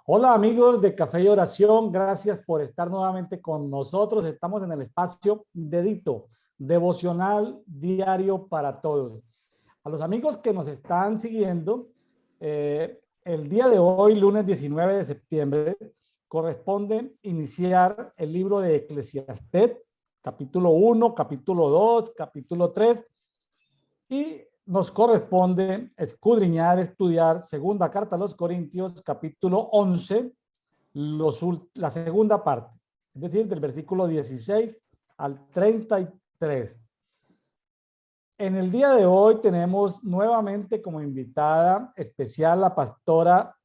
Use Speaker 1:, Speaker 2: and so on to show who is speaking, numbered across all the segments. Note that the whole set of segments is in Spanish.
Speaker 1: Hola amigos de Café y Oración, gracias por estar nuevamente con nosotros. Estamos en el espacio Dedito, devocional diario para todos. A los amigos que nos están siguiendo, el día de hoy, lunes 19 de septiembre, corresponde iniciar el libro de Eclesiastés, capítulo 1, capítulo 2, capítulo 3, y nos corresponde escudriñar, estudiar segunda carta a los Corintios, capítulo 11, la segunda parte, es decir, del versículo 16 al 33. En el día de hoy tenemos nuevamente como invitada especial la pastora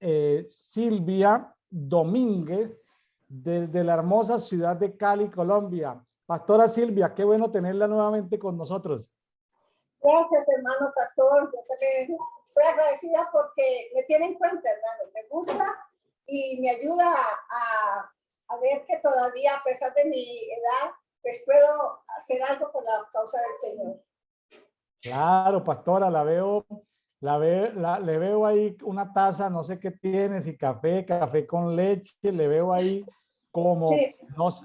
Speaker 1: Silvia Domínguez desde la hermosa ciudad de Cali, Colombia. Pastora Silvia, qué bueno tenerla nuevamente con nosotros.
Speaker 2: Gracias, hermano pastor. Yo también estoy agradecida porque me tiene en cuenta, hermano. Me gusta y me ayuda a ver que todavía, a pesar de mi edad, pues puedo hacer algo por la causa del Señor.
Speaker 1: Claro, pastora, le veo ahí una taza, no sé qué tiene, si café con leche, le veo ahí como,
Speaker 2: Sí,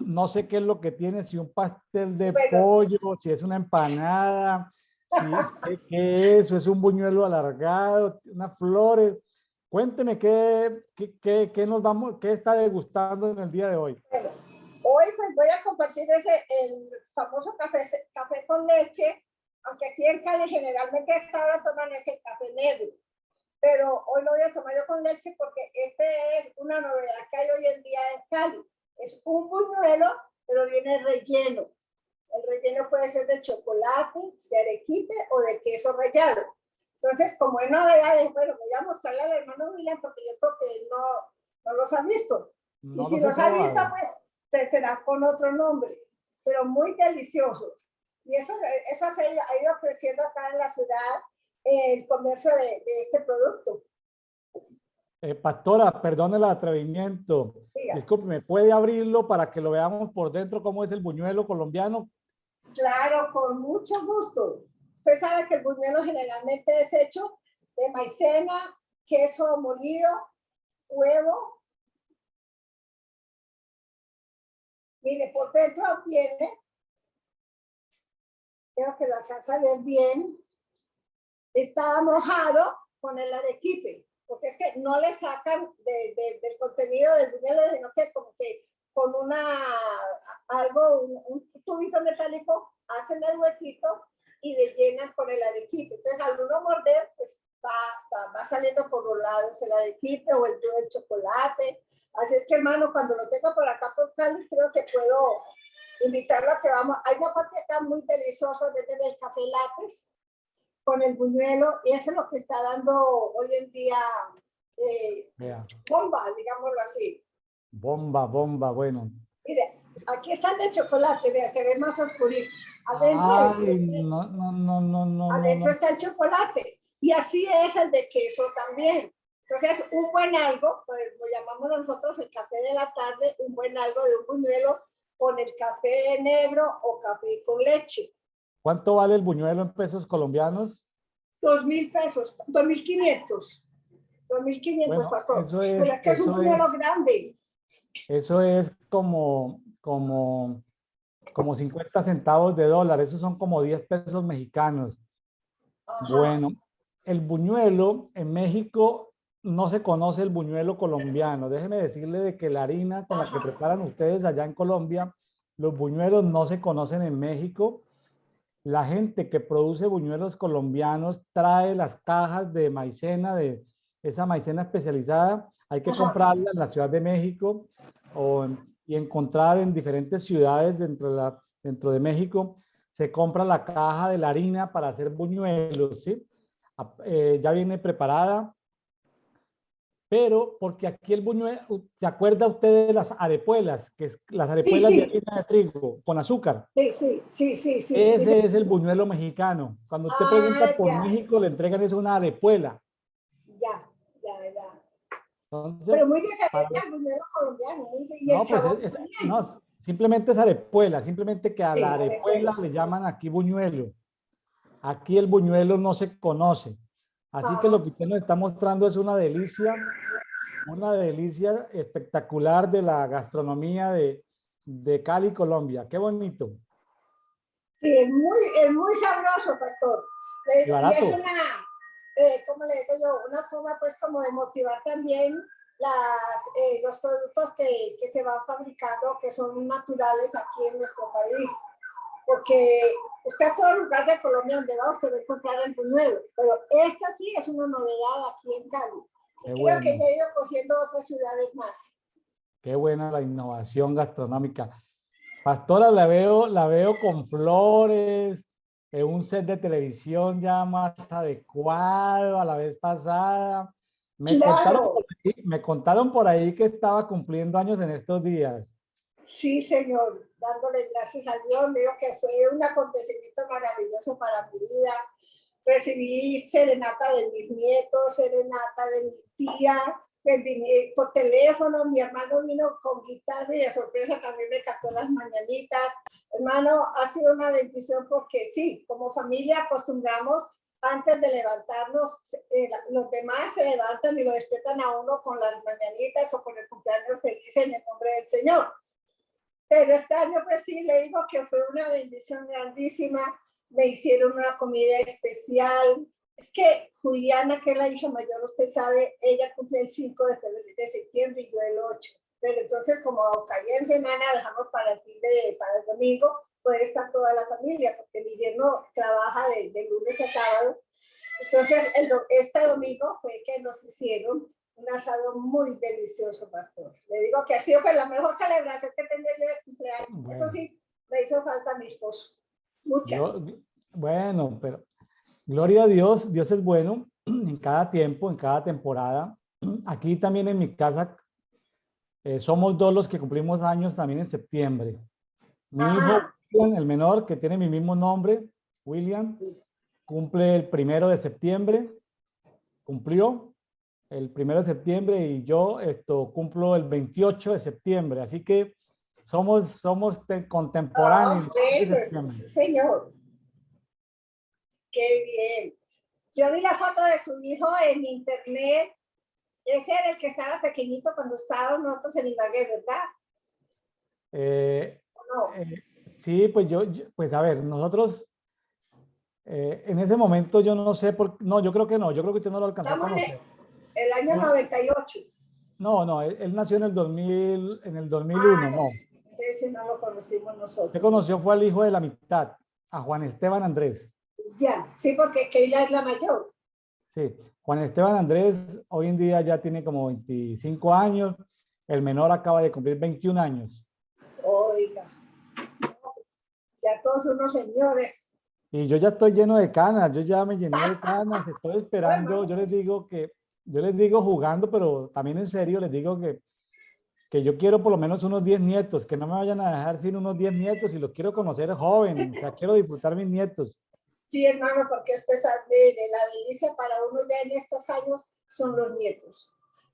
Speaker 1: no sé qué es lo que tiene, si un pastel de
Speaker 2: bueno,
Speaker 1: pollo, si es una empanada, si, qué es, o es un buñuelo alargado, unas flores. Cuénteme qué nos vamos, qué está degustando en el día de hoy.
Speaker 2: bueno. Hoy pues voy a compartir el famoso café con leche, aunque aquí en Cali generalmente a esta hora toman ese café negro. Pero hoy lo voy a tomar yo con leche porque este es una novedad que hay hoy en día en Cali. Es un buñuelo, pero viene relleno. El relleno puede ser de chocolate, de arequipe o de queso rallado. Entonces, como es novedad, bueno, voy a mostrarle al hermano William porque yo creo que él no los ha visto. Y
Speaker 1: No
Speaker 2: si
Speaker 1: los he
Speaker 2: los ha visto,
Speaker 1: probado.
Speaker 2: pues será con otro nombre, pero muy deliciosos. Y eso ha ido creciendo acá en la ciudad, el comercio de este producto.
Speaker 1: Pastora, perdone el atrevimiento.
Speaker 2: Diga.
Speaker 1: Disculpe, ¿me puede abrirlo para que lo veamos por dentro cómo es el buñuelo colombiano?
Speaker 2: Claro, con mucho gusto. Usted sabe que el buñuelo generalmente es hecho de maicena, queso molido, huevo. Mire, por dentro viene, creo que lo alcanza a ver bien, está mojado con el arequipe, porque es que no le sacan del contenido del buñuelo, sino que como que con un tubito metálico, hacen el huequito y le llenan con el arequipe. Entonces, al uno morder, pues va saliendo por los lados el arequipe o el chocolate. Así es que, hermano, cuando lo tenga por acá por Cali, creo que puedo invitarlo a que vamos. Hay una parte acá muy deliciosa desde el café lattes con el buñuelo, y eso es lo que está dando hoy en día
Speaker 1: Vea,
Speaker 2: bomba, digámoslo así.
Speaker 1: bomba, bueno.
Speaker 2: Mire, aquí están de chocolate, vea, se ve más oscurito.
Speaker 1: Ay, no.
Speaker 2: Adentro está el chocolate. Y así es el de queso también. Entonces, un buen algo, pues lo llamamos nosotros el café de la tarde, un buen algo de un buñuelo con el café negro o café con leche.
Speaker 1: ¿Cuánto vale el buñuelo en pesos colombianos?
Speaker 2: 2.000 pesos, 2.500. 2.500,
Speaker 1: Bueno,
Speaker 2: pastor. Pero es que es un buñuelo grande.
Speaker 1: eso es como 50 centavos de dólar. Esos son como 10 pesos mexicanos.
Speaker 2: Ajá.
Speaker 1: Bueno, el buñuelo en México no se conoce el buñuelo colombiano. Déjeme decirle de que la harina con la que preparan ustedes allá en Colombia, los buñuelos no se conocen en México. La gente que produce buñuelos colombianos trae las cajas de maicena, de esa maicena especializada. Hay que
Speaker 2: Ajá.
Speaker 1: comprarla en la Ciudad de México y encontrar en diferentes ciudades dentro de México. Se compra la caja de la harina para hacer buñuelos, ¿sí? Ya viene preparada, pero porque aquí el buñuelo, ¿se acuerda usted de las arepuelas? Que es las
Speaker 2: Sí,
Speaker 1: arepuelas de
Speaker 2: sí,
Speaker 1: harina de trigo con azúcar.
Speaker 2: sí.
Speaker 1: Ese es el buñuelo mexicano. Cuando usted pregunta
Speaker 2: Ah,
Speaker 1: por
Speaker 2: ya,
Speaker 1: México, le entregan es una arepuela.
Speaker 2: ya, ya.
Speaker 1: Entonces,
Speaker 2: Pero muy
Speaker 1: para,
Speaker 2: diferente al buñuelo colombiano, y el
Speaker 1: no, pues
Speaker 2: sabor
Speaker 1: no,
Speaker 2: también.
Speaker 1: simplemente es arepuela, simplemente que a la
Speaker 2: Sí,
Speaker 1: arepuela
Speaker 2: arepuela.
Speaker 1: le llaman aquí buñuelo. Aquí el buñuelo no se conoce. Así que lo
Speaker 2: Ajá.
Speaker 1: que usted nos está mostrando es una delicia. una delicia espectacular de la gastronomía de Cali, Colombia. Qué bonito.
Speaker 2: Sí, es muy sabroso, pastor.
Speaker 1: Y
Speaker 2: Y es
Speaker 1: barato.
Speaker 2: una, ¿cómo le digo yo? Una forma pues como de motivar también los productos que se van fabricando, que son naturales aquí en nuestro país. Porque usted a todo lugar de Colombia donde va, usted va a encontrar algo nuevo. Pero esta sí es una novedad aquí en Cali.
Speaker 1: Qué
Speaker 2: Y creo que
Speaker 1: bueno.
Speaker 2: ya he ido cogiendo otras ciudades más.
Speaker 1: Qué buena la innovación gastronómica. Pastora, la veo con flores, en un set de televisión ya más adecuado a la vez pasada.
Speaker 2: Claro,
Speaker 1: Me contaron por ahí que estaba cumpliendo años en estos días.
Speaker 2: sí, señor, dándole gracias a Dios, digo que fue un acontecimiento maravilloso para mi vida. Recibí serenata de mis nietos, serenata de mi tía, por teléfono, mi hermano vino con guitarra y de sorpresa también me cantó las mañanitas. Hermano, ha sido una bendición porque sí, como familia acostumbramos antes de levantarnos, los demás se levantan y lo despiertan a uno con las mañanitas o con el cumpleaños feliz en el nombre del Señor. Pero este año pues sí, le digo que fue una bendición grandísima, me hicieron una comida especial. Es que Juliana, que es la hija mayor, usted sabe, ella cumple el 5 de septiembre y yo el 8. Pero entonces como caía en semana, dejamos para para el domingo, poder estar toda la familia, porque mi yerno trabaja de lunes a sábado. Entonces, este domingo fue que nos hicieron un asado muy delicioso, pastor. Le digo que ha sido pues, la mejor celebración que tenía yo de cumpleaños. Eso
Speaker 1: Bueno,
Speaker 2: sí, me hizo falta mi esposo. Mucha.
Speaker 1: bueno, pero gloria a Dios, Dios es bueno en cada tiempo, en cada temporada. Aquí también en mi casa somos dos los que cumplimos años también en septiembre. Mi hijo,
Speaker 2: Ajá.
Speaker 1: William, el menor, que tiene mi mismo nombre, William, cumple el 1 de septiembre, cumplió el 1 de septiembre y yo cumplo el 28 de septiembre. Así que somos
Speaker 2: Oh,
Speaker 1: contemporáneos de
Speaker 2: bueno,
Speaker 1: septiembre.
Speaker 2: sí, señor. Qué bien. Yo vi la foto de su hijo en internet. Ese era el que estaba pequeñito cuando estábamos nosotros en Ibagué, ¿verdad?
Speaker 1: Eh,
Speaker 2: No.
Speaker 1: eh, sí, pues pues a ver, nosotros en ese momento yo no sé no, yo creo que no, yo creo que usted no lo alcanzó a
Speaker 2: Estamos en
Speaker 1: conocer.
Speaker 2: el año
Speaker 1: No,
Speaker 2: 98.
Speaker 1: no, no, él nació en el 2000, en el 2001,
Speaker 2: Ah,
Speaker 1: no.
Speaker 2: ese no lo conocimos
Speaker 1: Usted
Speaker 2: nosotros.
Speaker 1: conoció fue al hijo de la mitad, a Juan Esteban Andrés.
Speaker 2: Ya, sí, porque Keila es la mayor.
Speaker 1: Sí, Juan Esteban Andrés hoy en día ya tiene como 25 años, el menor acaba de cumplir 21 años.
Speaker 2: Oiga, ya todos unos señores.
Speaker 1: Y yo ya estoy lleno de canas, yo ya me llené de canas, estoy
Speaker 2: No,
Speaker 1: esperando,
Speaker 2: hermano,
Speaker 1: yo les digo jugando, pero también en serio les digo que yo quiero por lo menos unos 10 nietos, que no me vayan a dejar sin unos 10 nietos y los quiero conocer joven, o sea, quiero disfrutar mis nietos.
Speaker 2: sí, hermano, porque usted sabe de la delicia para uno ya en estos años son los nietos.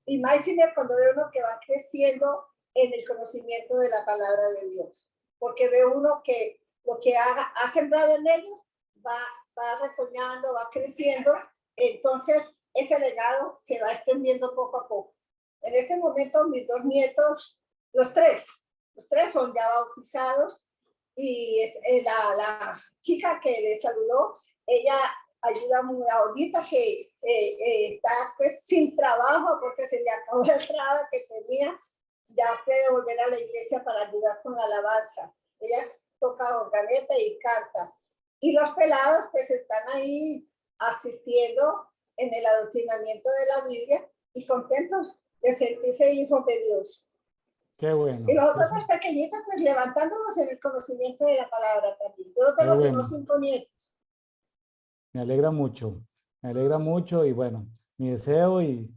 Speaker 2: Y más cuando ve uno que va creciendo en el conocimiento de la palabra de Dios. Porque ve uno que lo que ha sembrado en ellos va, va retoñando, va creciendo. Entonces, ese legado se va extendiendo poco a poco. En este momento, mis dos nietos, los tres son ya bautizados y la chica que le saludó, ella ayuda muy ahorita que está pues sin trabajo porque se le acabó el trabajo que tenía, ya puede volver a la iglesia para ayudar con la alabanza. Ella toca organeta y canta. Y los pelados pues están ahí asistiendo en el adoctrinamiento de la Biblia y contentos de sentirse hijos de Dios.
Speaker 1: Qué
Speaker 2: Y
Speaker 1: bueno,
Speaker 2: los otros dos pequeñitos, pues levantándonos en el conocimiento de la palabra también. Yo
Speaker 1: qué
Speaker 2: tengo
Speaker 1: bueno.
Speaker 2: unos 5 nietos.
Speaker 1: Me alegra mucho y bueno, mi deseo y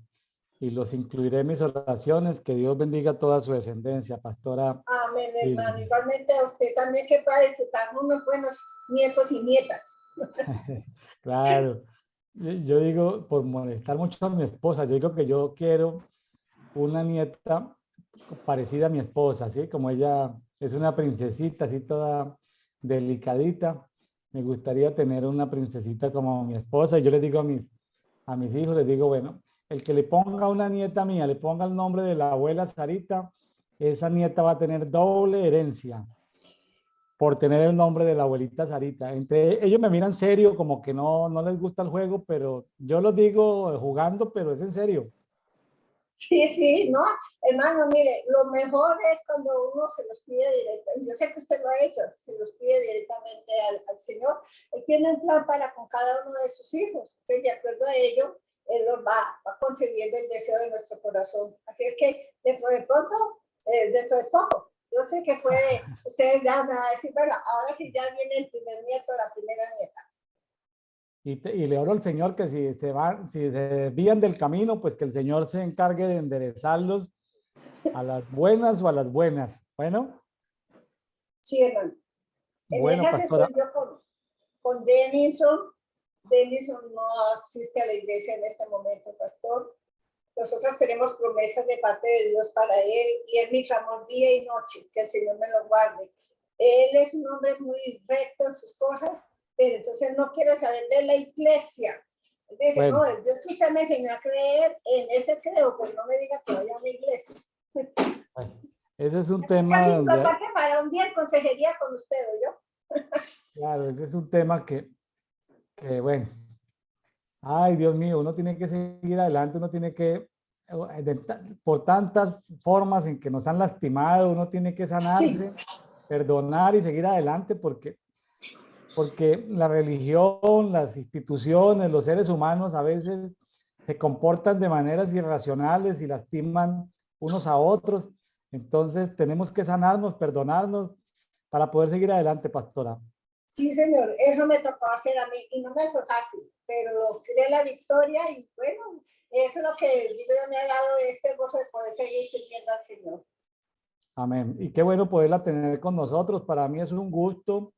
Speaker 1: los incluiré en mis oraciones, que Dios bendiga toda su descendencia, pastora
Speaker 2: Amén, hermano.
Speaker 1: Vilma.
Speaker 2: Igualmente a usted también que pueda disfrutar unos buenos nietos y nietas.
Speaker 1: Claro, yo digo, por molestar mucho a mi esposa, yo digo que yo quiero una nieta parecida a mi esposa, ¿sí? Como ella es una princesita, así toda delicadita, me gustaría tener una princesita como mi esposa. Y yo les digo a mis hijos, les digo, bueno, el que le ponga a una nieta mía, le ponga el nombre de la abuela Sarita, esa nieta va a tener doble herencia por tener el nombre de la abuelita Sarita. Entre ellos me miran serio, como que no les gusta el juego, pero yo lo digo jugando, pero es en serio.
Speaker 2: Sí, sí, no, hermano, mire, lo mejor es cuando uno se los pide directamente. Yo sé que usted lo ha hecho, se los pide directamente al Señor. Él tiene un plan para con cada uno de sus hijos. Entonces, de acuerdo a ello, Él los va concediendo el deseo de nuestro corazón. Así es que dentro de pronto, dentro de poco, yo sé que puede, ustedes ya me van a decir, bueno, ahora sí ya viene el primer nieto, la primera nieta.
Speaker 1: Y le oro al Señor que si se desvían del camino, pues que el Señor se encargue de enderezarlos a las buenas o a las buenas. Bueno,
Speaker 2: Sí, hermano. En
Speaker 1: bueno,
Speaker 2: esas
Speaker 1: pastora.
Speaker 2: estoy yo con Denison. Denison no asiste a la iglesia en este momento, pastor. Nosotros tenemos promesas de parte de Dios para él y él mi clamor día y noche, que el Señor me lo guarde. Él es un hombre muy recto en sus cosas, pero entonces no quiere saber de la iglesia. Dice,
Speaker 1: Bueno,
Speaker 2: no, el Dios que usted me enseñó a creer, en ese creo, pues no me diga que vaya a una iglesia.
Speaker 1: ese es un
Speaker 2: Así que a
Speaker 1: tema
Speaker 2: mí me
Speaker 1: donde,
Speaker 2: aparte para un día en consejería con usted, ¿o yo?
Speaker 1: claro, ese es un tema que bueno, ay, Dios mío, uno tiene que seguir adelante, uno tiene que, por tantas formas en que nos han lastimado, uno tiene que
Speaker 2: Sí,
Speaker 1: sanarse, perdonar y seguir adelante porque la religión, las instituciones, los seres humanos a veces se comportan de maneras irracionales y lastiman unos a otros. Entonces tenemos que sanarnos, perdonarnos para poder seguir adelante, pastora.
Speaker 2: sí, señor, eso me tocó hacer a mí y no me fue fácil, pero logré la victoria y bueno, eso es lo que Dios me ha dado este gozo de poder seguir sirviendo al Señor.
Speaker 1: Amén. Y qué bueno poderla tener con nosotros. Para mí es un gusto,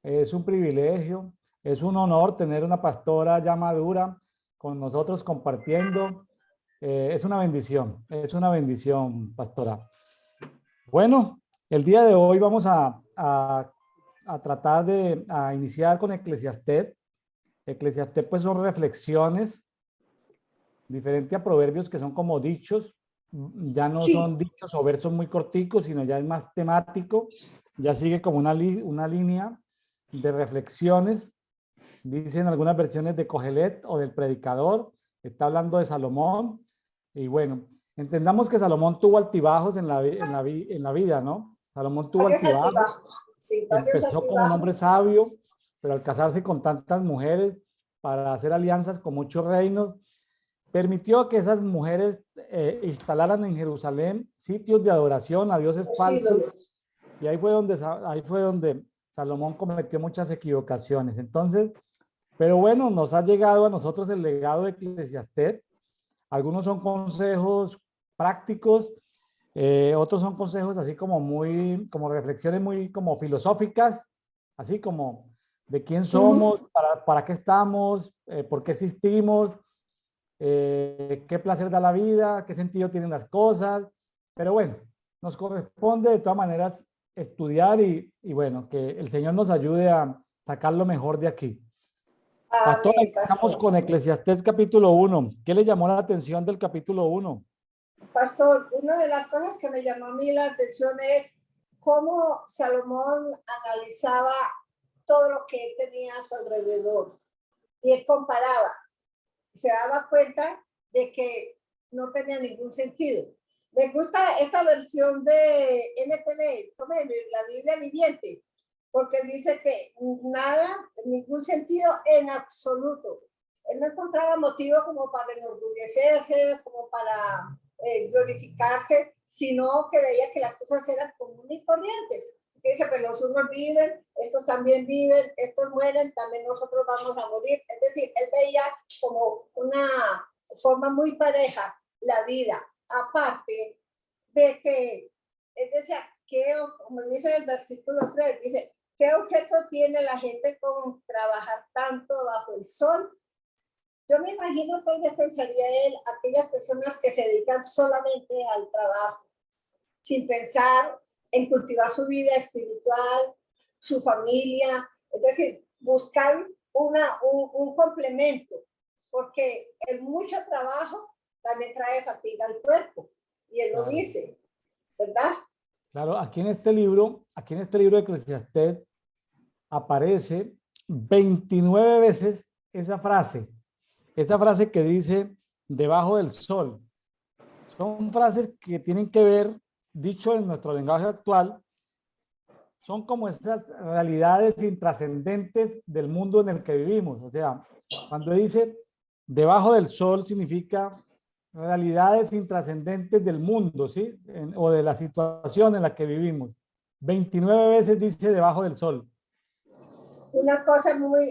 Speaker 1: es un privilegio, es un honor tener una pastora ya madura con nosotros compartiendo. Es una bendición, pastora. Bueno, el día de hoy vamos a tratar a iniciar con Eclesiastés. Eclesiastés pues son reflexiones, diferente a proverbios que son como dichos, ya no
Speaker 2: Sí,
Speaker 1: son dichos o versos muy corticos, sino ya es más temático, ya sigue como una línea de reflexiones, dicen algunas versiones de Cogelet o del Predicador, está hablando de Salomón, y bueno, entendamos que Salomón tuvo altibajos en la vida, ¿no? Salomón tuvo
Speaker 2: varios
Speaker 1: altibajos,
Speaker 2: altibajos, sí, varios
Speaker 1: empezó como un hombre
Speaker 2: altibajos.
Speaker 1: sabio, pero al casarse con tantas mujeres para hacer alianzas con muchos reinos, permitió que esas mujeres instalaran en Jerusalén sitios de adoración a dioses
Speaker 2: Los
Speaker 1: falsos,
Speaker 2: ídolos.
Speaker 1: y ahí fue donde Salomón cometió muchas equivocaciones. Entonces, pero bueno, nos ha llegado a nosotros el legado de Eclesiastés. Algunos son consejos prácticos, otros son consejos así como como reflexiones muy como filosóficas, así como de quién
Speaker 2: Uh -huh.
Speaker 1: somos, para qué estamos, por qué existimos, qué placer da la vida, qué sentido tienen las cosas. Pero bueno, nos corresponde de todas maneras estudiar y bueno, que el Señor nos ayude a sacar lo mejor de aquí. Pastor,
Speaker 2: Amén,
Speaker 1: estamos
Speaker 2: pastor.
Speaker 1: con Eclesiastés capítulo 1. ¿Qué le llamó la atención del capítulo 1?
Speaker 2: Pastor, una de las cosas que me llamó a mí la atención es cómo Salomón analizaba todo lo que él tenía a su alrededor y él comparaba, se daba cuenta de que no tenía ningún sentido. Me gusta esta versión de NTV, la Biblia viviente, porque dice que nada, ningún sentido en absoluto. Él no encontraba motivo como para enorgullecerse, como para glorificarse, sino que veía que las cosas eran comunes y corrientes. Dice, pues los unos viven, estos también viven, estos mueren, también nosotros vamos a morir. Es decir, él veía como una forma muy pareja la vida, aparte de que, él decía, que, como dice en el versículo 3, dice, ¿qué objeto tiene la gente con trabajar tanto bajo el sol? Yo me imagino que él pensaría él, aquellas personas que se dedican solamente al trabajo, sin pensar en cultivar su vida espiritual, su familia, es decir, buscar un complemento, porque el mucho trabajo también trae fatiga al cuerpo. Y él lo dice, ¿verdad?
Speaker 1: Claro, aquí en este libro de Eclesiastés aparece 29 veces esa frase que dice debajo del sol. Son frases que tienen que ver, dicho en nuestro lenguaje actual, son como esas realidades intrascendentes del mundo en el que vivimos. O sea, cuando dice debajo del sol significa realidades intrascendentes del mundo, ¿sí? O de la situación en la que vivimos. 29 veces dice debajo del sol.
Speaker 2: Una cosa muy,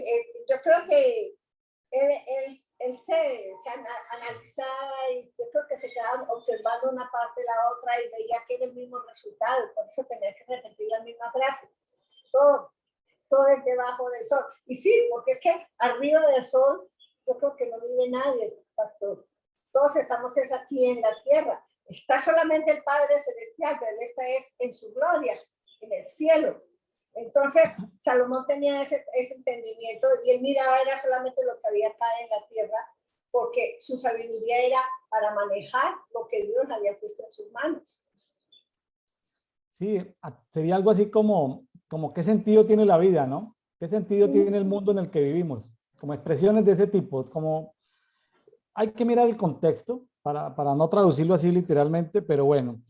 Speaker 2: yo creo que él se analizaba y yo creo que se quedaba observando una parte y la otra y veía que era el mismo resultado, por eso tenía que repetir la misma frase. Todo es debajo del sol. Y sí, porque es que arriba del sol yo creo que no vive nadie, pastor. Todos estamos aquí en la tierra. Está solamente el Padre Celestial, pero Él está en su gloria, en el cielo. Entonces, Salomón tenía ese entendimiento y él miraba era solamente lo que había acá en la tierra, porque su sabiduría era para manejar lo que Dios había puesto en sus manos.
Speaker 1: Sí, sería algo así como qué sentido tiene la vida, ¿no? ¿Qué sentido tiene el mundo en el que vivimos? Como expresiones de ese tipo, como hay que mirar el contexto para no traducirlo así literalmente, pero bueno.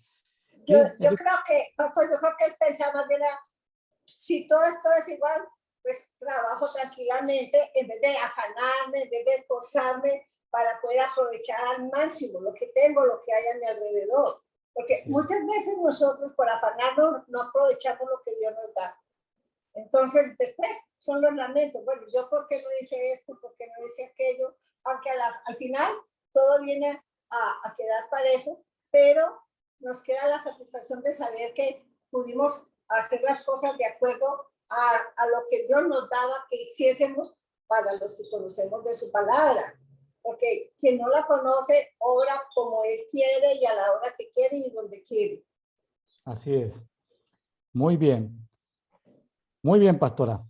Speaker 2: Yo creo que, pastor, él pensaba que era, si todo esto es igual, pues trabajo tranquilamente en vez de afanarme, en vez de esforzarme para poder aprovechar al máximo lo que tengo, lo que hay a mi alrededor. Porque muchas veces nosotros por afanarnos no aprovechamos lo que Dios nos da. Entonces después son los lamentos. Bueno, yo por qué no hice esto, por qué no hice aquello, aunque al final todo viene a quedar parejo, pero nos queda la satisfacción de saber que pudimos hacer las cosas de acuerdo a lo que Dios nos daba que hiciésemos para los que conocemos de su palabra. Porque quien no la conoce, obra como Él quiere y a la hora que quiere y donde quiere.
Speaker 1: Así es. Muy bien. Muy bien, pastora.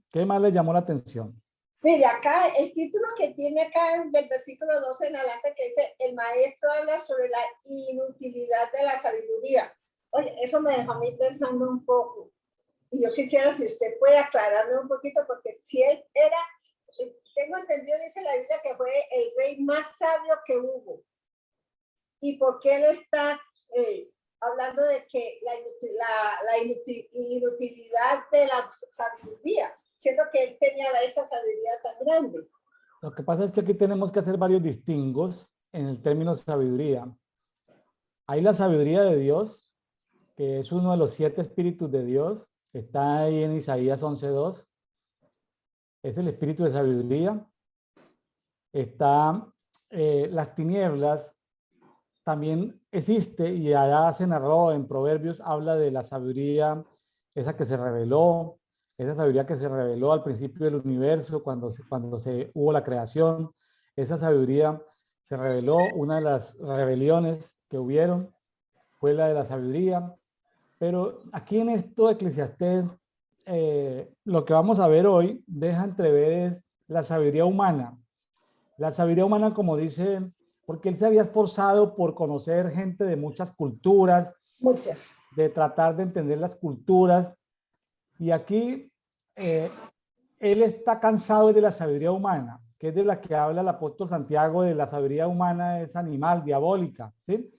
Speaker 1: ¿Qué más le llamó la atención?
Speaker 2: Mire, acá el título que tiene acá del versículo 12 en adelante que dice, el maestro habla sobre la inutilidad de la sabiduría. Oye, eso me dejó a mí pensando un poco. Y yo quisiera si usted puede aclararme un poquito, porque si él era, tengo entendido, dice la Biblia, que fue el rey más sabio que hubo. ¿Y por qué él está hablando de que la inutilidad de la sabiduría? Siendo que él tenía esa sabiduría tan grande.
Speaker 1: Lo que pasa es que aquí tenemos que hacer varios distingos en el término sabiduría. Hay la sabiduría de Dios, que es uno de los 7 espíritus de Dios, está ahí en Isaías 11:2. Es el espíritu de sabiduría. Está las tinieblas, también existe, y allá se narró en Proverbios, habla de la sabiduría, esa que se reveló, esa sabiduría que se reveló al principio del universo, cuando se hubo la creación. Esa sabiduría se reveló. Una de las rebeliones que hubieron fue la de la sabiduría. Pero aquí en esto de Eclesiastés, lo que vamos a ver hoy deja entrever es la sabiduría humana. La sabiduría humana, como dice, porque él se había esforzado por conocer gente de muchas culturas,
Speaker 2: muchas,
Speaker 1: de tratar de entender las culturas. Y aquí él está cansado de la sabiduría humana, que es de la que habla el apóstol Santiago, de la sabiduría humana es animal, diabólica, ¿sí?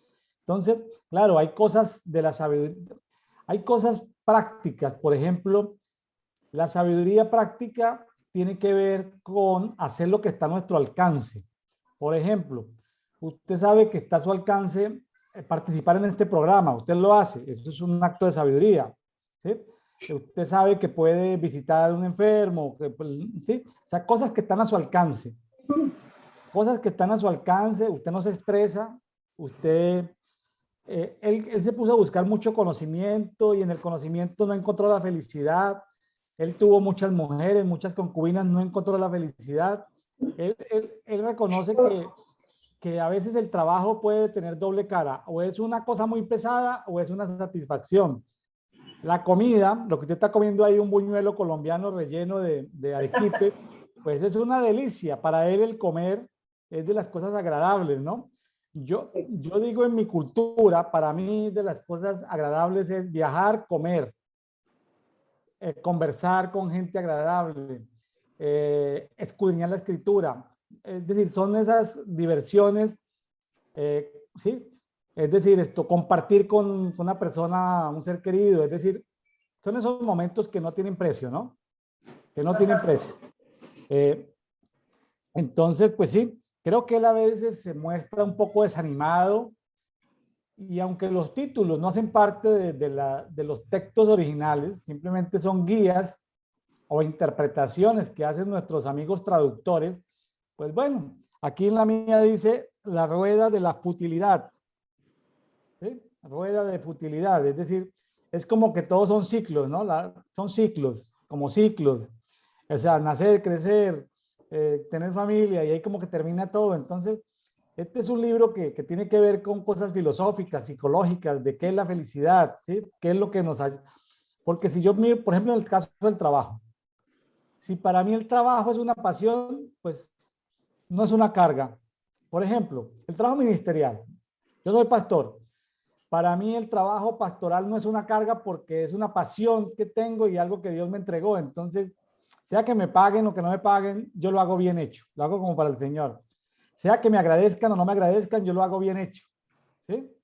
Speaker 1: Entonces, claro, hay cosas de la sabiduría, hay cosas prácticas. Por ejemplo, la sabiduría práctica tiene que ver con hacer lo que está a nuestro alcance. Por ejemplo, usted sabe que está a su alcance participar en este programa, usted lo hace, eso es un acto de sabiduría, ¿sí? Usted sabe que puede visitar a un enfermo, ¿sí? O sea, cosas que están a su alcance. Cosas que están a su alcance, usted no se estresa, usted... él se puso a buscar mucho conocimiento y en el conocimiento no encontró la felicidad. Él tuvo muchas mujeres, muchas concubinas, no encontró la felicidad. Él reconoce que a veces el trabajo puede tener doble cara, o es una cosa muy pesada o es una satisfacción. La comida, lo que usted está comiendo ahí, un buñuelo colombiano relleno de arequipe, pues es una delicia. Para él el comer es de las cosas agradables, ¿no? Yo digo en mi cultura, para mí de las cosas agradables es viajar, comer, conversar con gente agradable, escudriñar la escritura. Es decir, son esas diversiones, ¿sí? Es decir, compartir con una persona, un ser querido, es decir, son esos momentos que no tienen precio, ¿no? Que no tienen precio. Entonces, pues sí, creo que él a veces se muestra un poco desanimado y aunque los títulos no hacen parte de los textos originales, simplemente son guías o interpretaciones que hacen nuestros amigos traductores, pues bueno, aquí en la mía dice la rueda de la futilidad, ¿sí? Rueda de futilidad, es decir, es como que todos son ciclos, ¿no? Son ciclos, como ciclos, o sea, nacer, crecer, tener familia y ahí como que termina todo. Entonces, este es un libro que tiene que ver con cosas filosóficas, psicológicas, de qué es la felicidad, ¿sí? ¿Qué es lo que nos ayuda? Porque si yo miro, por ejemplo, en el caso del trabajo, si para mí el trabajo es una pasión, pues no es una carga. Por ejemplo, el trabajo ministerial. Yo soy pastor. Para mí el trabajo pastoral no es una carga porque es una pasión que tengo y algo que Dios me entregó. Entonces, sea que me paguen o que no me paguen, yo lo hago bien hecho. Lo hago como para el Señor. Sea que me agradezcan o no me agradezcan, yo lo hago bien hecho. ¿Sí?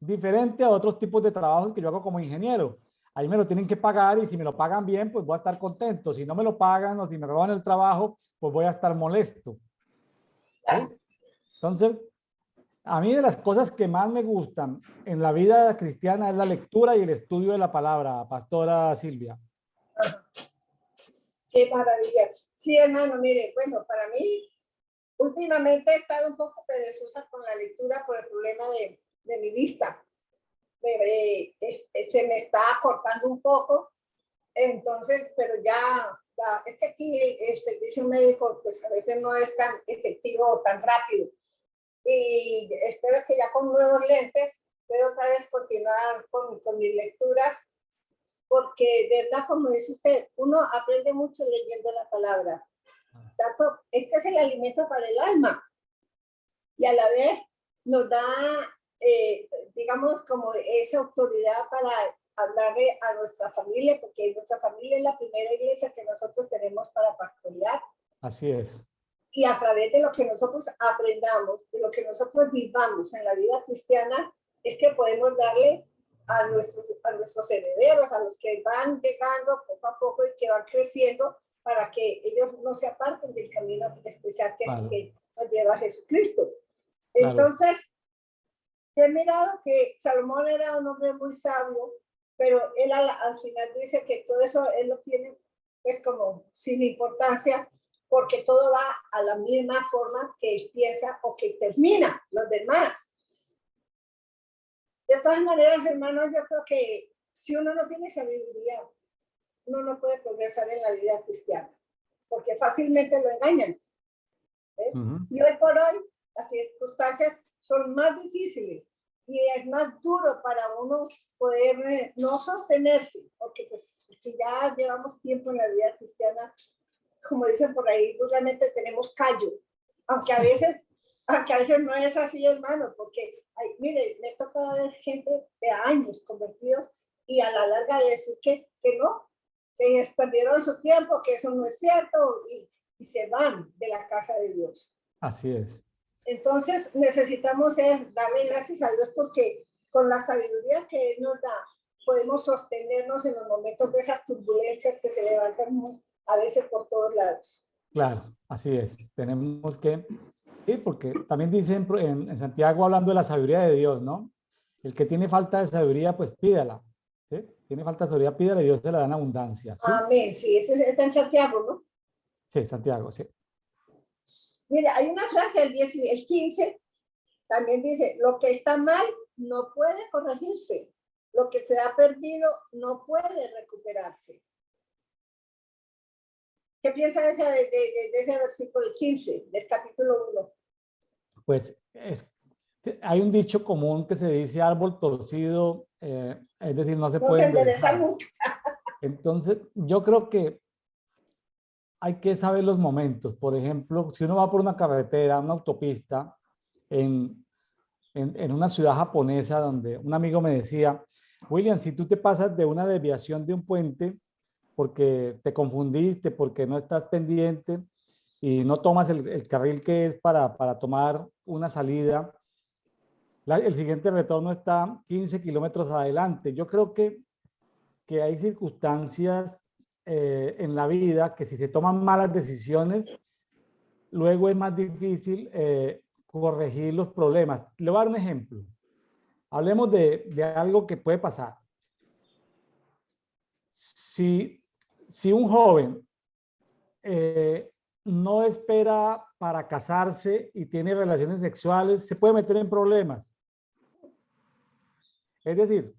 Speaker 1: Diferente a otros tipos de trabajos que yo hago como ingeniero. Ahí me lo tienen que pagar y si me lo pagan bien, pues voy a estar contento. Si no me lo pagan o si me roban el trabajo, pues voy a estar molesto. ¿Sí? Entonces, a mí de las cosas que más me gustan en la vida cristiana es la lectura y el estudio de la palabra, Pastora Silvia.
Speaker 2: Qué maravilla. Sí, hermano, mire, bueno, para mí, últimamente he estado un poco perezosa con la lectura por el problema de mi vista. Se me está cortando un poco, entonces, pero es que aquí el servicio médico, pues a veces no es tan efectivo o tan rápido. Y espero que ya con nuevos lentes pueda otra vez continuar con mis lecturas, porque, verdad, como dice usted, uno aprende mucho leyendo la palabra. Tanto, este es el alimento para el alma y a la vez nos da, digamos, como esa autoridad para hablarle a nuestra familia, porque nuestra familia es la primera iglesia que nosotros tenemos para pastorear.
Speaker 1: Así es.
Speaker 2: Y a través de lo que nosotros aprendamos, de lo que nosotros vivamos en la vida cristiana, es que podemos darle a nuestros herederos, a los que van llegando poco a poco y que van creciendo, para que ellos no se aparten del camino especial que, claro, que nos lleva a Jesucristo. Entonces, claro, he mirado que Salomón era un hombre muy sabio, pero él al final dice que todo eso él lo tiene pues como sin importancia, porque todo va a la misma forma que él piensa o que termina los demás. De todas maneras, hermanos, yo creo que si uno no tiene sabiduría, uno no puede progresar en la vida cristiana, porque fácilmente lo engañan. Y hoy por hoy, las circunstancias son más difíciles y es más duro para uno poder no sostenerse, porque pues si ya llevamos tiempo en la vida cristiana, como dicen por ahí, realmente tenemos callo, aunque a veces no es así, hermano, porque, mire, me toca ver gente de años convertidos y a la larga decir que no, que perdieron su tiempo, que eso no es cierto y se van de la casa de Dios.
Speaker 1: Así es.
Speaker 2: Entonces necesitamos darle gracias a Dios porque con la sabiduría que Él nos da podemos sostenernos en los momentos de esas turbulencias que se levantan a veces por todos lados.
Speaker 1: Claro, así es. Tenemos que, sí, porque también dicen en Santiago hablando de la sabiduría de Dios, ¿no? El que tiene falta de sabiduría, pues pídala. ¿Sí? Tiene falta de sabiduría, pídala y Dios se la da en abundancia. ¿Sí?
Speaker 2: Amén, sí, eso está en Santiago, ¿no?
Speaker 1: Sí, Santiago, sí.
Speaker 2: Mira, hay una frase, el 15, también dice, lo que está mal no puede corregirse, lo que se ha perdido no puede recuperarse. ¿Qué piensa de ese versículo 15 del capítulo 1?
Speaker 1: Pues hay un dicho común que se dice árbol torcido, es decir, no se puede
Speaker 2: enderezar nunca.
Speaker 1: Entonces, yo creo que hay que saber los momentos. Por ejemplo, si uno va por una carretera, una autopista, en, en una ciudad japonesa donde un amigo me decía, William, si tú te pasas de una desviación de un puente porque te confundiste, porque no estás pendiente y no tomas el carril que es para tomar una salida, el siguiente retorno está 15 kilómetros adelante. Yo creo que hay circunstancias en la vida que si se toman malas decisiones, luego es más difícil corregir los problemas. Le voy a dar un ejemplo. Hablemos de algo que puede pasar. Si, si un joven no espera para casarse y tiene relaciones sexuales, se puede meter en problemas. Es decir,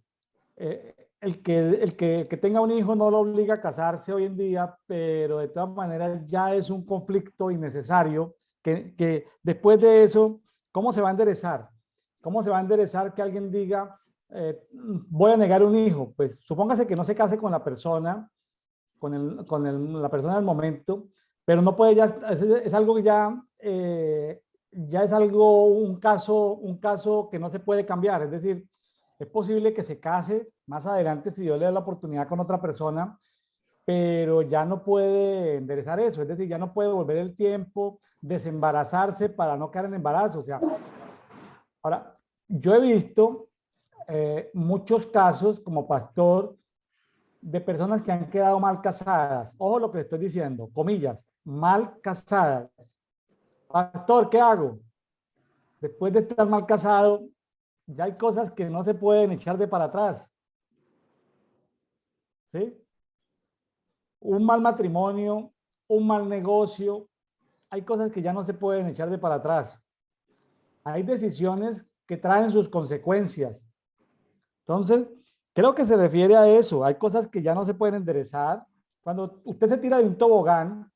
Speaker 1: que tenga un hijo no lo obliga a casarse hoy en día, pero de todas maneras ya es un conflicto innecesario que después de eso, ¿cómo se va a enderezar? ¿Cómo se va a enderezar que alguien diga, voy a negar un hijo? Pues supóngase que no se case con la persona, la persona del momento, pero no puede ya, es algo que ya, ya es algo, un caso que no se puede cambiar. Es decir, es posible que se case más adelante si Dios le da la oportunidad con otra persona, pero ya no puede enderezar eso. Es decir, ya no puede volver el tiempo, desembarazarse para no caer en embarazo. O sea, ahora, yo he visto muchos casos como pastor de personas que han quedado mal casadas. Ojo lo que le estoy diciendo, comillas, mal casadas. Pastor, ¿qué hago? Después de estar mal casado, ya hay cosas que no se pueden echar de para atrás. ¿Sí? Un mal matrimonio, un mal negocio, hay cosas que ya no se pueden echar de para atrás. Hay decisiones que traen sus consecuencias. Entonces, creo que se refiere a eso. Hay cosas que ya no se pueden enderezar. Cuando usted se tira de un tobogán,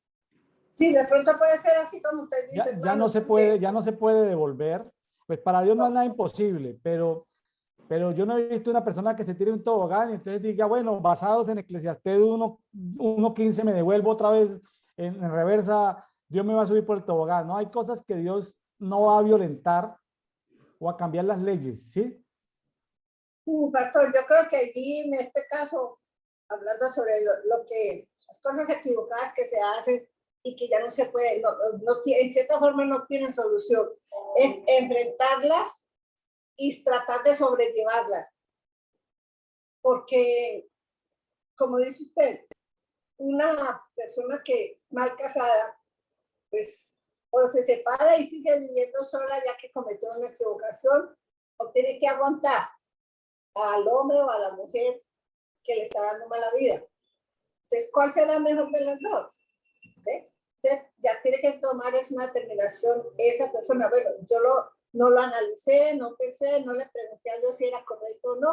Speaker 2: Sí, de pronto puede ser así como usted dice,
Speaker 1: ya no
Speaker 2: hermano,
Speaker 1: se puede, ya no se puede devolver. Pues para Dios no es nada imposible, pero yo no he visto una persona que se tire un tobogán y entonces diga, bueno, basados en Eclesiastés 1:15 me devuelvo otra vez en reversa, Dios me va a subir por el tobogán. No, hay cosas que Dios no va a violentar o a cambiar las leyes, ¿sí?
Speaker 2: Pastor, yo creo que allí en este caso, hablando sobre lo que, las cosas equivocadas que se hacen y que ya no se puede, en cierta forma no tienen solución, es enfrentarlas y tratar de sobrellevarlas. Porque, como dice usted, una persona que mal casada, pues o se separa y sigue viviendo sola ya que cometió una equivocación, o tiene que aguantar al hombre o a la mujer que le está dando mala vida. Entonces, ¿cuál será mejor de las dos? ¿Ve? Entonces, ya tiene que tomar es una determinación esa persona. Bueno, no lo analicé, no pensé, no le pregunté a Dios si era correcto o no.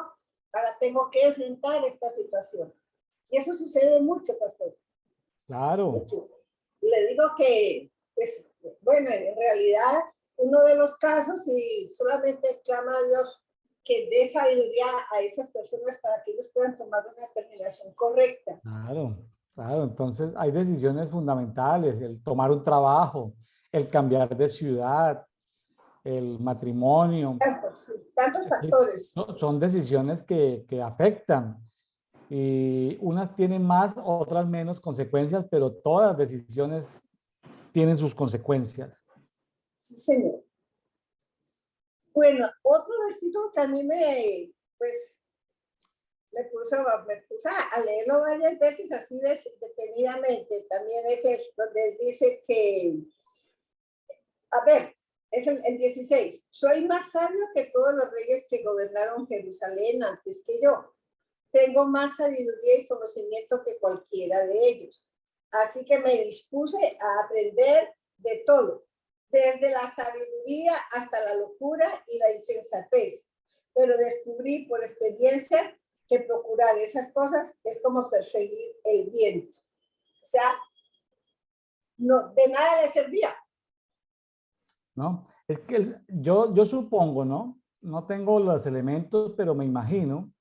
Speaker 2: Ahora tengo que enfrentar esta situación. Y eso sucede mucho, pastor.
Speaker 1: Claro.
Speaker 2: Mucho. Le digo que, pues, bueno, en realidad, uno de los casos, y solamente clama a Dios que dé sabiduría a esas personas para que ellos puedan tomar una determinación correcta.
Speaker 1: Claro, claro. Entonces hay decisiones fundamentales, el tomar un trabajo, el cambiar de ciudad, el matrimonio.
Speaker 2: Tantos factores.
Speaker 1: Son decisiones que afectan y unas tienen más, otras menos consecuencias, pero todas decisiones tienen sus consecuencias.
Speaker 2: Sí, señor. Bueno, otro vecino que a mí pues, me puso a leerlo varias veces así detenidamente. También es el, donde dice que, a ver, es el 16. Soy más sabio que todos los reyes que gobernaron Jerusalén antes que yo. Tengo más sabiduría y conocimiento que cualquiera de ellos. Así que me dispuse a aprender de todo, desde la sabiduría hasta la locura y la insensatez. Pero descubrí por experiencia que procurar esas cosas es como perseguir el viento. O sea, no, de nada le servía.
Speaker 1: ¿No? Es que yo supongo, ¿no? No tengo los elementos, pero me imagino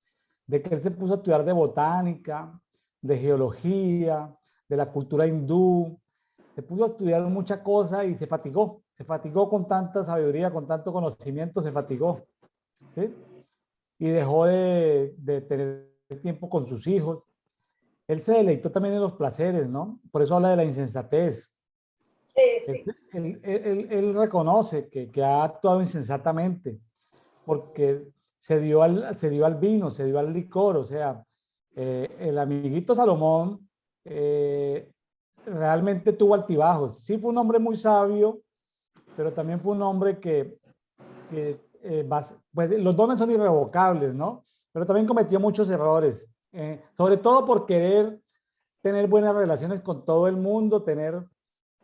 Speaker 1: de que él se puso a estudiar de botánica, de geología, de la cultura hindú, se pudo estudiar muchas cosas y se fatigó con tanta sabiduría, con tanto conocimiento, se fatigó, ¿sí? Y dejó de tener tiempo con sus hijos. Él se deleitó también en los placeres, ¿no? Por eso habla de la insensatez. Él,
Speaker 2: sí.
Speaker 1: él reconoce que ha actuado insensatamente porque se dio al vino, se dio al licor, o sea, el amiguito Salomón realmente tuvo altibajos. Sí fue un hombre muy sabio, pero también fue un hombre pues, los dones son irrevocables, ¿no? Pero también cometió muchos errores, sobre todo por querer tener buenas relaciones con todo el mundo, tener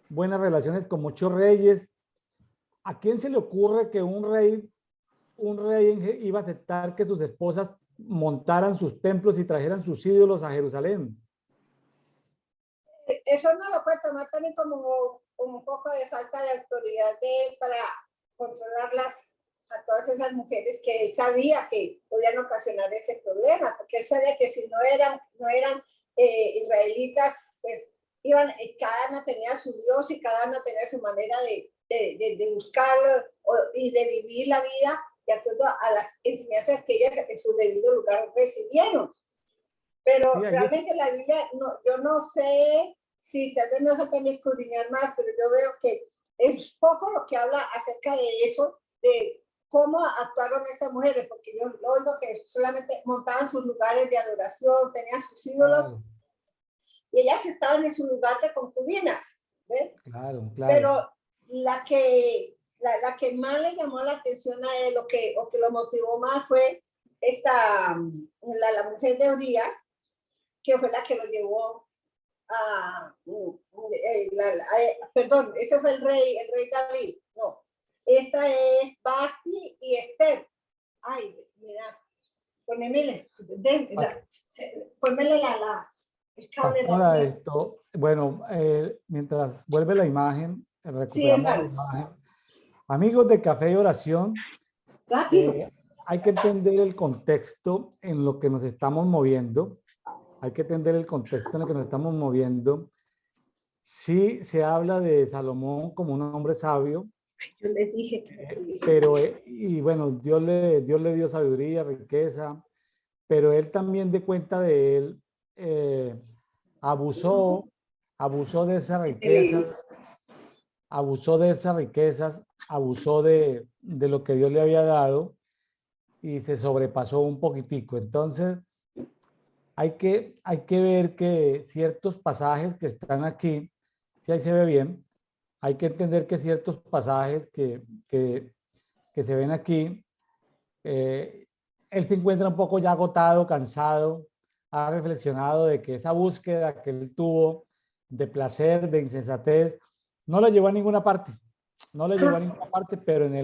Speaker 1: buenas relaciones con muchos reyes. ¿A quién se le ocurre que un rey iba a aceptar que sus esposas montaran sus templos y trajeran sus ídolos a Jerusalén?
Speaker 2: Eso no lo puede tomar también como un poco de falta de autoridad de él para controlarlas a todas esas mujeres que él sabía que podían ocasionar ese problema, porque él sabía que si no eran israelitas, pues iban, cada una tenía su Dios y cada una tenía su manera de buscarlo y de vivir la vida de acuerdo a las enseñanzas que ellas en su debido lugar recibieron.
Speaker 1: Sí,
Speaker 2: Pero realmente la Biblia, no, yo no sé si tal vez me falta escudriñar más, pero yo veo que es poco lo que habla acerca de eso, de cómo actuaron estas mujeres, porque yo lo oigo que solamente montaban sus lugares de adoración, tenían sus ídolos,
Speaker 1: claro,
Speaker 2: y ellas estaban en su lugar de concubinas, ¿ves?
Speaker 1: claro, claro.
Speaker 2: Pero la que más le llamó la atención a él, o que lo motivó más, fue la mujer de Urias, que fue la que lo llevó perdón, ese fue el rey David, no, esta es Basti y Esther. Ay, mira, ponémele, ponmele el cable
Speaker 1: Pastora,
Speaker 2: aquí.
Speaker 1: esto, bueno, mientras vuelve la imagen,
Speaker 2: Sí,
Speaker 1: recuperamos la
Speaker 2: hermano,
Speaker 1: imagen. Amigos de Café y Oración,
Speaker 2: rápido.
Speaker 1: eh, hay que entender el contexto en lo que nos estamos moviendo. Hay que entender el contexto en el que nos estamos moviendo. Sí, se habla de Salomón como un hombre sabio,
Speaker 2: Yo les dije.
Speaker 1: pero, y bueno, Dios le dio sabiduría, riqueza, pero él también de cuenta de él, eh, abusó, abusó de esa riqueza, abusó de esas riquezas, abusó de lo que Dios le había dado y se sobrepasó un poquitico. Entonces, hay que ver que ciertos pasajes que están aquí, si ahí se ve bien, hay que entender que ciertos pasajes que se ven aquí, eh, él se encuentra un poco ya agotado, cansado, ha reflexionado de que esa búsqueda que él tuvo de placer, de insensatez, no lo llevó a ninguna parte, no lo llevó a ninguna parte, pero en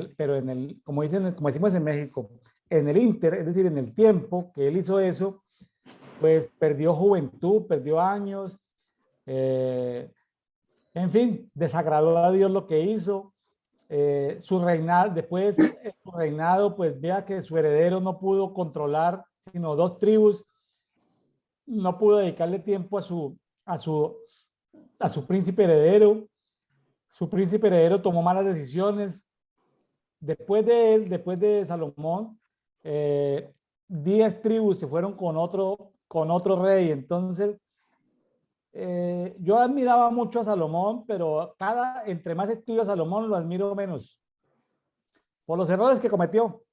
Speaker 1: el, como dicen, como decimos en México, en el inter, es decir, en el tiempo que él hizo eso, pues perdió juventud, perdió años, eh, en fin, desagradó a Dios lo que hizo. Su reinado, después su reinado, pues vea que su heredero no pudo controlar sino dos tribus, no pudo dedicarle tiempo a su, a su príncipe heredero. Su príncipe heredero tomó malas decisiones. Después de él, después de Salomón, 10 tribus se fueron con otro rey. Entonces, yo admiraba mucho a Salomón, pero entre más estudio a Salomón, lo admiro menos por los errores que cometió.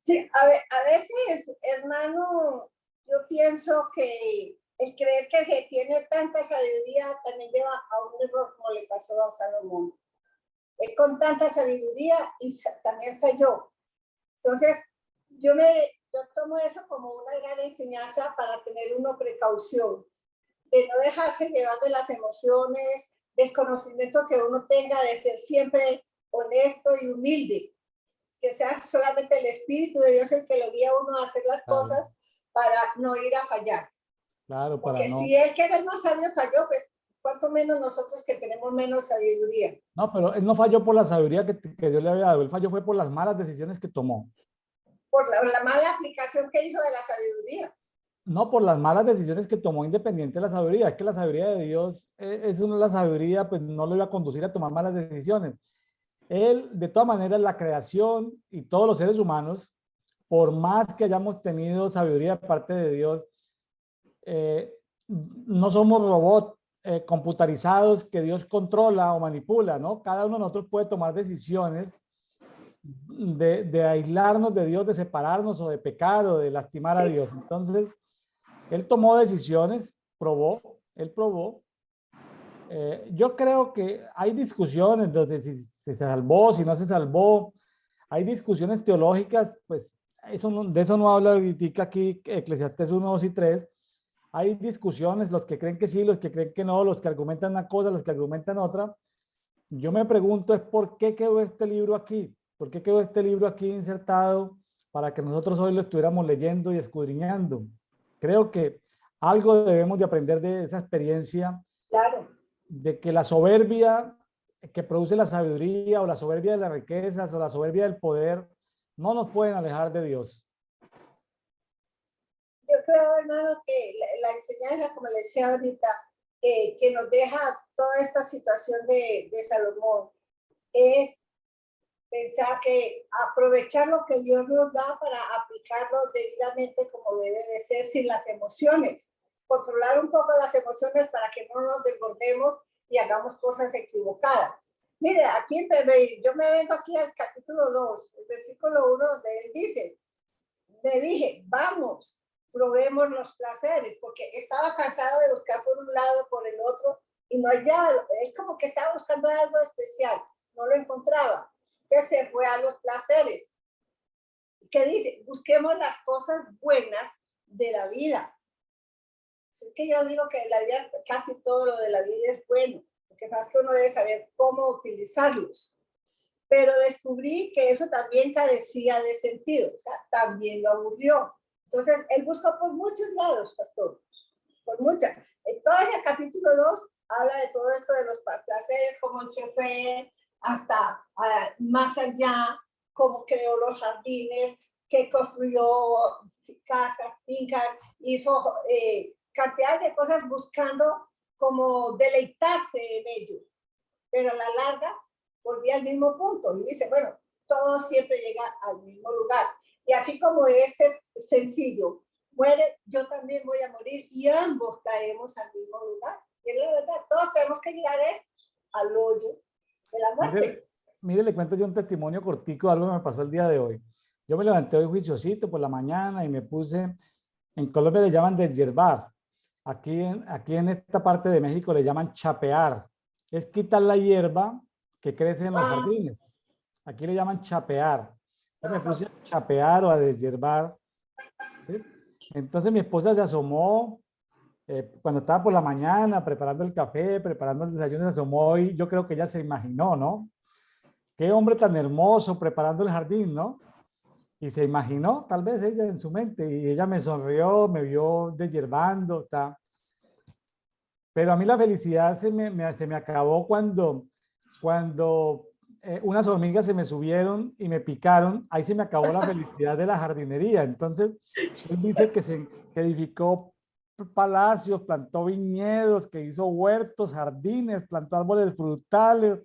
Speaker 2: Sí, a veces, hermano, yo pienso que el creer que tiene tanta sabiduría también lleva a un error como le pasó a Salomón. Él con tanta sabiduría y también falló. Entonces, yo tomo eso como una gran enseñanza para tener una precaución, de no dejarse llevar de las emociones, del conocimiento que uno tenga, de ser siempre honesto y humilde, que sea solamente el Espíritu de Dios el que lo guía a uno a hacer las
Speaker 1: Claro,
Speaker 2: cosas para no ir a fallar.
Speaker 1: claro, para
Speaker 2: Porque
Speaker 1: no.
Speaker 2: si él, que era el más sabio, falló, pues cuánto menos nosotros que tenemos menos sabiduría.
Speaker 1: No, pero él no falló por la sabiduría que Dios le había dado, él falló fue por las malas decisiones que tomó.
Speaker 2: Por la mala aplicación que hizo de la sabiduría.
Speaker 1: no por las malas decisiones que tomó independiente de la sabiduría, es que la sabiduría de Dios es una la sabiduría, pues no lo iba a conducir a tomar malas decisiones. Él, de todas maneras, la creación y todos los seres humanos, por más que hayamos tenido sabiduría de parte de Dios, eh, no somos robots computarizados que Dios controla o manipula, ¿no? Cada uno de nosotros puede tomar decisiones de aislarnos de Dios, de separarnos o de pecar o de lastimar a
Speaker 2: Sí,
Speaker 1: Dios. Entonces, él tomó decisiones, probó, él probó. Yo creo que hay discusiones de si se salvó, si no se salvó. Hay discusiones teológicas, pues eso de eso no habla ahorita aquí Eclesiastés 1, 2 y 3. Hay discusiones, los que creen que sí, los que creen que no, los que argumentan una cosa, los que argumentan otra. Yo me pregunto es por qué quedó este libro aquí, por qué quedó este libro aquí insertado para que nosotros hoy lo estuviéramos leyendo y escudriñando. Creo que algo debemos de aprender de esa experiencia,
Speaker 2: claro.
Speaker 1: de que la soberbia que produce la sabiduría o la soberbia de las riquezas o la soberbia del poder no nos pueden alejar de Dios.
Speaker 2: Yo creo, hermano, que la enseñanza, como le decía ahorita, que nos deja toda esta situación de Salomón, es pensar que aprovechar lo que Dios nos da para aplicarlo debidamente como debe de ser, sin las emociones. Controlar un poco las emociones para que no nos desbordemos y hagamos cosas equivocadas. Mire, aquí en Pereira, yo me vengo aquí al capítulo 2, el versículo 1, donde él dice, me dije, vamos, probemos los placeres, porque estaba cansado de buscar por un lado, por el otro, y no hallaba, él como que estaba buscando algo especial, no lo encontraba. Entonces se fue a los placeres. ¿Qué dice? Busquemos las cosas buenas de la vida. Es que yo digo que en la vida, casi todo lo de la vida es bueno, lo que pasa es que uno debe saber cómo utilizarlos. Pero descubrí que eso también carecía de sentido, o sea, también lo aburrió. Entonces, él buscó por muchos lados, pastor, por muchas. En todo el capítulo 2 habla de todo esto de los placeres, cómo él se fue hasta más allá, cómo creó los jardines, que construyó casas, fincas, hizo cantidad de cosas buscando como deleitarse en ello. Pero a la larga volví al mismo punto y dice, bueno, todo siempre llega al mismo lugar. Y así como este sencillo muere, yo también voy a morir y ambos caemos al mismo lugar. Y es la verdad, todos tenemos que llegar al hoyo de la muerte.
Speaker 1: Mire, le cuento yo un testimonio cortico de algo que me pasó el día de hoy. Yo me levanté hoy juiciosito por la mañana y me puse, en Colombia le llaman deshiervar. Aquí en esta parte de México le llaman chapear. Es quitar la hierba que crece en los jardines. Aquí le llaman chapear. Entonces me puse a chapear o a deshiervar. ¿Sí? Entonces mi esposa se asomó cuando estaba por la mañana preparando el café, preparando el desayuno, se asomó y yo creo que ella se imaginó, ¿no? Qué hombre tan hermoso preparando el jardín, ¿no? Y se imaginó, tal vez ella en su mente, y ella me sonrió, me vio deshiervando, está. Pero a mí la felicidad se me acabó cuando unas hormigas se me subieron y me picaron. Ahí se me acabó la felicidad de la jardinería. Entonces, él dice que edificó palacios, plantó viñedos, que hizo huertos, jardines, plantó árboles frutales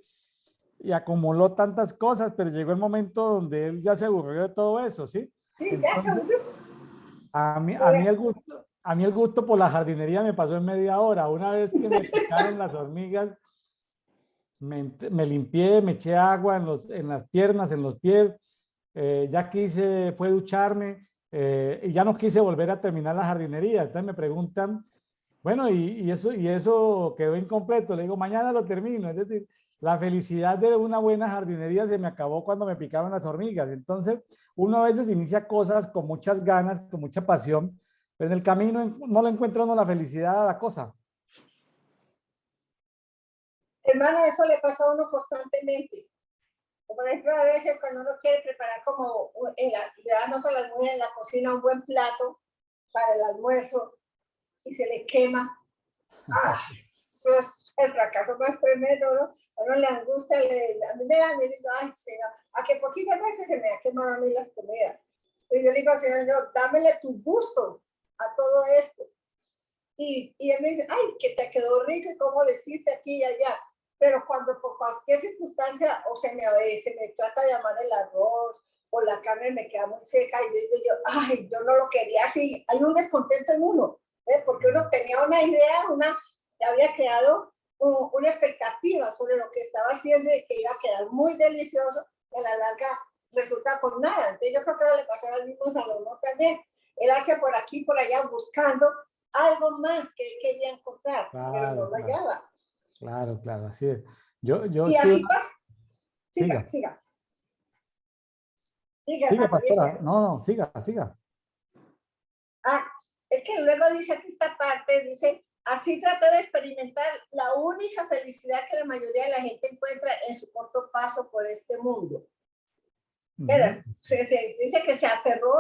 Speaker 1: y acumuló tantas cosas, pero llegó el momento donde él ya se aburrió de todo eso, ¿sí?
Speaker 2: Sí, ya se
Speaker 1: Entonces,
Speaker 2: volvió.
Speaker 1: a mí el gusto por la jardinería me pasó en media hora. Una vez que me picaron las hormigas, me limpié, me eché agua en las piernas, en los pies. Ya quise, fue ducharme y ya no quise volver a terminar la jardinería. Entonces me preguntan, bueno, y eso quedó incompleto. Le digo, mañana lo termino. Es decir, la felicidad de una buena jardinería se me acabó cuando me picaban las hormigas. Entonces, uno a veces inicia cosas con muchas ganas, con mucha pasión, pero en el camino no le encuentra uno la felicidad a la cosa.
Speaker 2: Hermana, eso le pasa a uno constantemente. Por ejemplo, a veces cuando uno quiere preparar como le dan a la mujer en la cocina un buen plato para el almuerzo y se le quema. ¡Ah! Eso es el fracaso más tremendo, ¿no? A uno le angustia, a mí me da, me digo, ay, Señor, a que poquitas veces se me ha quemado a mí las comidas. Y yo le digo al Señor, yo, dámele tu gusto a todo esto. Y él me dice, ay, que te quedó rico y cómo le hiciste aquí y allá. Pero cuando por cualquier circunstancia o se me trata de llamar el arroz o la carne me queda muy seca y digo yo, ay, yo no lo quería así. Hay un descontento en uno, porque uno tenía una idea, había creado una expectativa sobre lo que estaba haciendo y que iba a quedar muy delicioso, y a la larga resulta por nada. Entonces yo creo que le pasaba al mismo Salomón también. Él hace por aquí, por allá, buscando algo más que él quería encontrar, pero no
Speaker 1: Claro,
Speaker 2: lo
Speaker 1: claro,
Speaker 2: hallaba.
Speaker 1: claro, claro, así es. Yo
Speaker 2: Y
Speaker 1: estuve,
Speaker 2: así pasa. Siga,
Speaker 1: siga,
Speaker 2: siga. Siga,
Speaker 1: siga,
Speaker 2: hermano, bien,
Speaker 1: pastora.
Speaker 2: bien.
Speaker 1: No, no, siga, siga.
Speaker 2: Ah, es que luego dice aquí esta parte, dice, así traté de experimentar la única felicidad que la mayoría de la gente encuentra en su corto paso por este mundo.
Speaker 1: Ujú.
Speaker 2: Se dice que se aferró,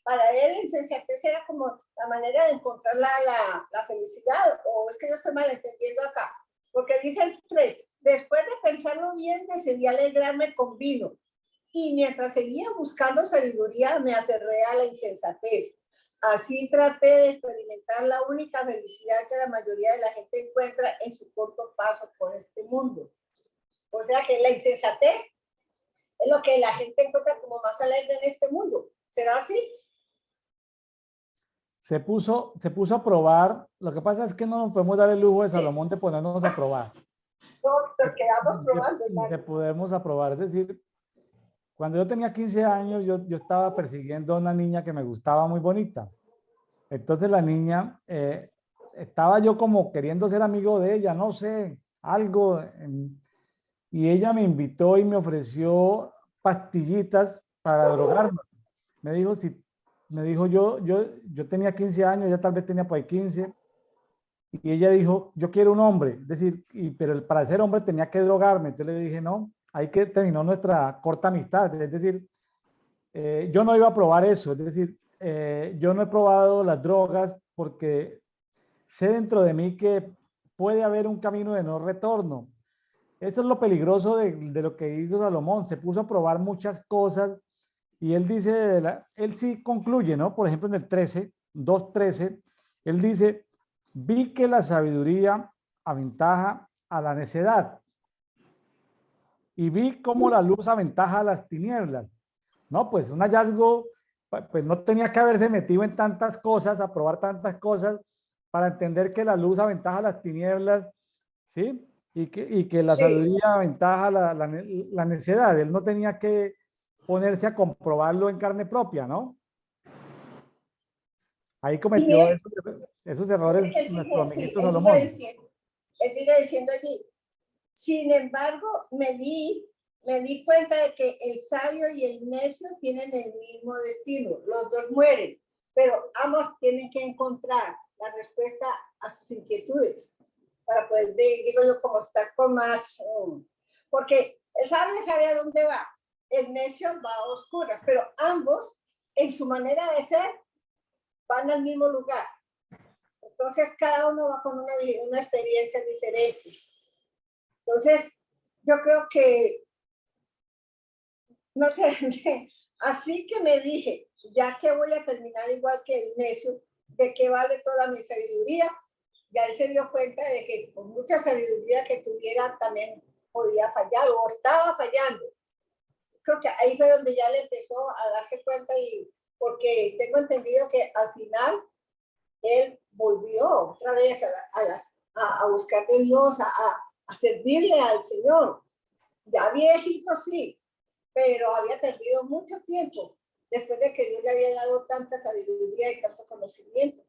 Speaker 2: para él la insensatez era como la manera de encontrar la felicidad, o es que yo estoy malentendiendo acá, porque dice el 3, después de pensarlo bien decidí alegrarme con vino, y mientras seguía buscando sabiduría me aferré a la insensatez. Así traté de experimentar la única felicidad que la mayoría de la gente encuentra en su corto paso por este mundo. O sea que la insensatez es lo que la gente encuentra como más alegre en este mundo. ¿Será así?
Speaker 1: Se puso a probar. Lo que pasa es que no nos podemos dar el lujo de Salomón de ponernos a probar.
Speaker 2: No, nos quedamos probando,
Speaker 1: De
Speaker 2: hermano.
Speaker 1: podemos aprobar. Es decir, cuando yo tenía 15 años, yo estaba persiguiendo a una niña que me gustaba muy bonita. Entonces la niña, estaba yo como queriendo ser amigo de ella, no sé, algo. Y ella me invitó y me ofreció pastillitas para drogarnos. Me dijo, si, me dijo yo tenía 15 años, ella tal vez tenía por ahí 15, y ella dijo, yo quiero un hombre, es decir, pero para ser hombre tenía que drogarme. Entonces le dije, no, ahí que terminó nuestra corta amistad. Es decir, yo no iba a probar eso, es decir, yo no he probado las drogas porque sé dentro de mí que puede haber un camino de no retorno. Eso es lo peligroso de lo que hizo Salomón. Se puso a probar muchas cosas y él dice, él sí concluye, ¿no? Por ejemplo, en el 13, 2:13, él dice, vi que la sabiduría aventaja a la necedad y vi cómo la luz aventaja a las tinieblas. No, pues un hallazgo, pues no tenía que haberse metido en tantas cosas, a probar tantas cosas para entender que la luz aventaja a las tinieblas, ¿sí? Y que la
Speaker 2: Sí,
Speaker 1: sabiduría aventaja la necedad. Él no tenía que ponerse a comprobarlo en carne propia, ¿no? Ahí
Speaker 2: y
Speaker 1: cometió
Speaker 2: mire,
Speaker 1: esos errores
Speaker 2: él
Speaker 1: nuestro
Speaker 2: sigue, sí,
Speaker 1: amiguito Salomón.
Speaker 2: él sigue diciendo allí. Sin embargo, me di cuenta de que el sabio y el necio tienen el mismo destino. Los dos mueren, pero ambos tienen que encontrar la respuesta a sus inquietudes para poder, digo yo, como estar con más... porque el sabio sabe a dónde va, el necio va a oscuras, pero ambos, en su manera de ser, van al mismo lugar. Entonces, cada uno va con una experiencia diferente. Entonces, yo creo que, no sé, así que me dije, ya que voy a terminar igual que el necio, ¿de qué vale toda mi sabiduría? Ya él se dio cuenta de que con mucha sabiduría que tuviera también podía fallar o estaba fallando. Creo que ahí fue donde ya le empezó a darse cuenta y porque tengo entendido que al final él volvió otra vez a buscar de Dios, a servirle al Señor. Ya viejito sí, pero había perdido mucho tiempo después de que Dios le había dado tanta sabiduría y tanto conocimiento.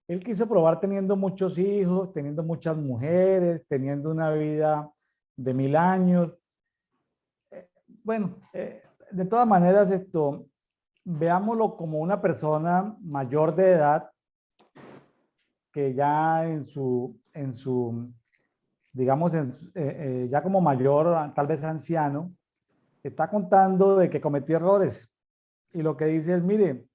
Speaker 1: Él quiso probar teniendo muchos hijos, teniendo muchas mujeres, teniendo una vida de 1000 años. Bueno, de todas maneras, veámoslo como una persona mayor de edad que ya digamos, ya como mayor, tal vez anciano, está contando de que cometió errores. Y lo que dice es, mire,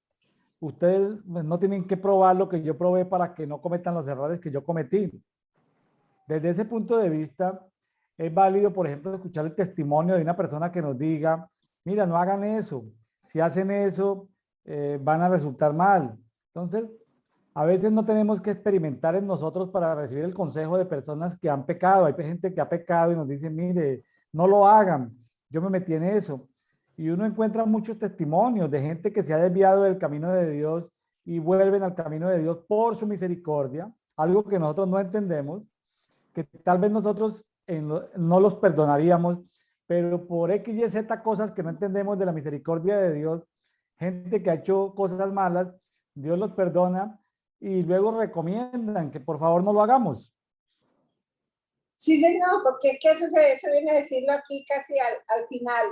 Speaker 1: ustedes pues, no tienen que probar lo que yo probé para que no cometan los errores que yo cometí. Desde ese punto de vista, es válido, por ejemplo, escuchar el testimonio de una persona que nos diga, mira, no hagan eso. Si hacen eso, van a resultar mal. Entonces, a veces no tenemos que experimentar en nosotros para recibir el consejo de personas que han pecado. Hay gente que ha pecado y nos dice, mire, no lo hagan. Yo me metí en eso. Y uno encuentra muchos testimonios de gente que se ha desviado del camino de Dios y vuelven al camino de Dios por su misericordia, algo que nosotros no entendemos, que tal vez nosotros no los perdonaríamos, pero por X y Z cosas que no entendemos de la misericordia de Dios, gente que ha hecho cosas malas, Dios los perdona y luego recomiendan que por favor no lo hagamos.
Speaker 2: Sí, señor, porque es que eso viene a decirlo aquí casi al final,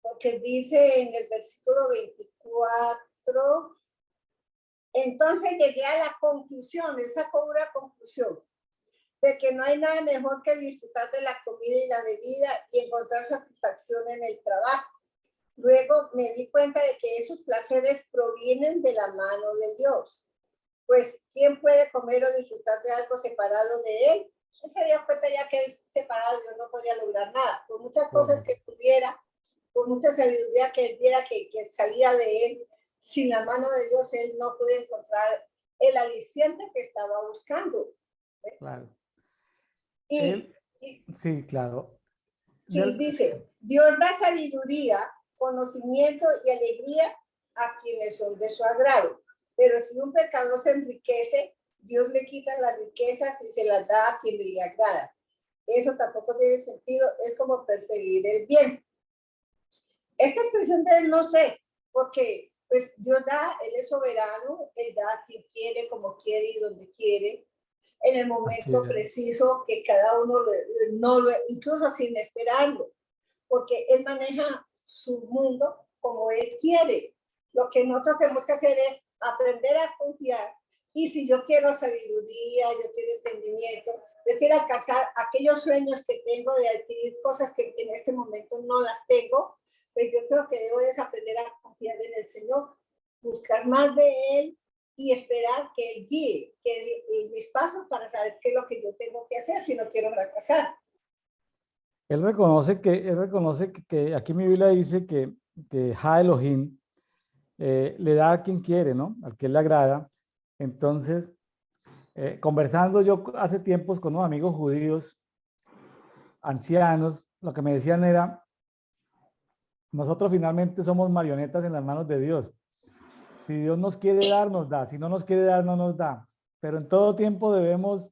Speaker 2: porque dice en el versículo 24, entonces llegué a la conclusión, él sacó una conclusión, de que no hay nada mejor que disfrutar de la comida y la bebida y encontrar satisfacción en el trabajo. Luego me di cuenta de que esos placeres provienen de la mano de Dios. Pues, ¿quién puede comer o disfrutar de algo separado de él? Él se dio cuenta ya que él separado de Dios no podía lograr nada. Por muchas cosas que tuviera, por mucha sabiduría que él viera que salía de él, sin la mano de Dios él no podía encontrar el aliciente que estaba buscando.
Speaker 1: Claro.
Speaker 2: Y
Speaker 1: sí, claro.
Speaker 2: Sí, dice, Dios da sabiduría, conocimiento y alegría a quienes son de su agrado. Pero si un pecador se enriquece, Dios le quita las riquezas y se las da a quien le agrada. Eso tampoco tiene sentido, es como perseguir el bien. Esta expresión de él no sé, porque pues Dios da, él es soberano, él da a quien quiere, como quiere y donde quiere, en el momento preciso que cada uno incluso sin esperarlo, porque él maneja su mundo como él quiere. Lo que nosotros tenemos que hacer es aprender a confiar, y si yo quiero sabiduría, yo quiero entendimiento, yo quiero alcanzar aquellos sueños que tengo de adquirir cosas que en este momento no las tengo, pues yo creo que debo es aprender a confiar en el Señor, buscar más de Él y esperar que Él guíe mis pasos para saber qué es lo que yo tengo que hacer si no quiero fracasar.
Speaker 1: Él reconoce que aquí mi Biblia dice que Ha Elohim le da a quien quiere, ¿no? Al que le agrada. Entonces, conversando yo hace tiempos con unos amigos judíos, ancianos, lo que me decían era, nosotros finalmente somos marionetas en las manos de Dios. Si Dios nos quiere dar, nos da. Si no nos quiere dar, no nos da. Pero en todo tiempo debemos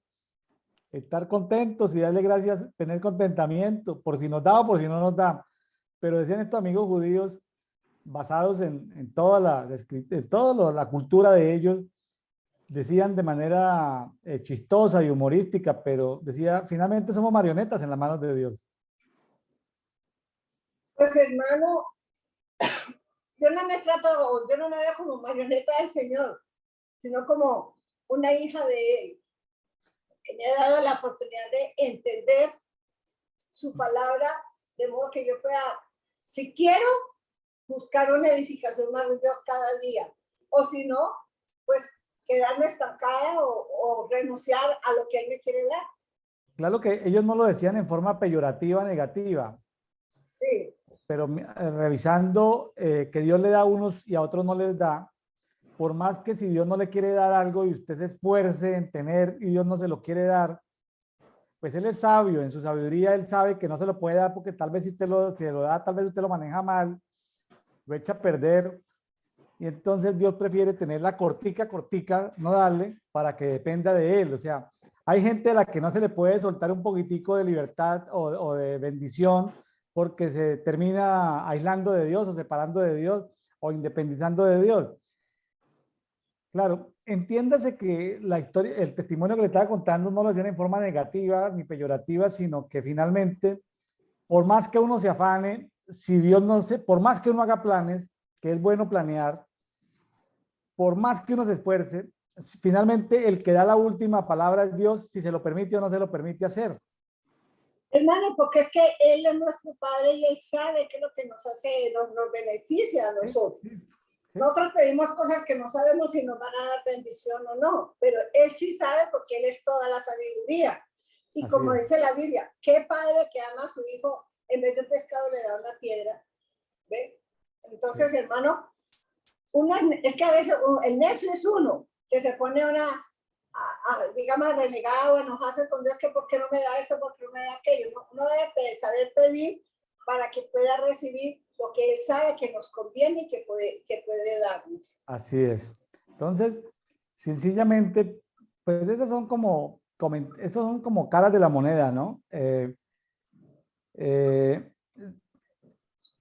Speaker 1: estar contentos y darle gracias, tener contentamiento, por si nos da o por si no nos da. Pero decían estos amigos judíos, basados en toda la cultura de ellos, decían de manera chistosa y humorística, pero decía, finalmente somos marionetas en las manos de Dios.
Speaker 2: Pues hermano, yo no me veo como marioneta del Señor, sino como una hija de Él, que me ha dado la oportunidad de entender su palabra, de modo que yo pueda, si quiero, buscar una edificación más de Dios cada día, o si no, pues quedarme estancada o renunciar a lo que Él me quiere dar.
Speaker 1: Claro que ellos no lo decían en forma peyorativa, negativa.
Speaker 2: Sí.
Speaker 1: Pero revisando que Dios le da a unos y a otros no les da, por más que si Dios no le quiere dar algo y usted se esfuerce en tener y Dios no se lo quiere dar, pues Él es sabio, en su sabiduría Él sabe que no se lo puede dar porque tal vez si usted se lo da, tal vez usted lo maneja mal, lo echa a perder, y entonces Dios prefiere tenerla cortica, no darle, para que dependa de Él. O sea, hay gente a la que no se le puede soltar un poquitico de libertad o de bendición porque se termina aislando de Dios o separando de Dios o independizando de Dios. Claro, entiéndase que la historia, el testimonio que le estaba contando no lo hacían en forma negativa ni peyorativa, sino que finalmente, por más que uno se afane, si Dios no se, por más que uno haga planes, que es bueno planear, por más que uno se esfuerce, finalmente el que da la última palabra es Dios, si se lo permite o no se lo permite hacer.
Speaker 2: Hermano, porque es que Él es nuestro Padre y Él sabe qué es lo que nos hace, nos beneficia a nosotros. Sí. Nosotros pedimos cosas que no sabemos si nos van a dar bendición o no, pero Él sí sabe porque Él es toda la sabiduría. Y así como dice la Biblia, ¿qué padre que ama a su hijo en vez de un pescado le da una piedra? ¿Ve? Entonces, sí, hermano, es que a veces el necio es uno, que se pone digamos, renegado, enojarse con Dios, que por qué no me da esto, por qué no me da aquello. Uno debe saber pedir para que pueda recibir lo que Él sabe que nos conviene y que puede darnos.
Speaker 1: Así es. Entonces, sencillamente, pues esas son como caras de la moneda, ¿no?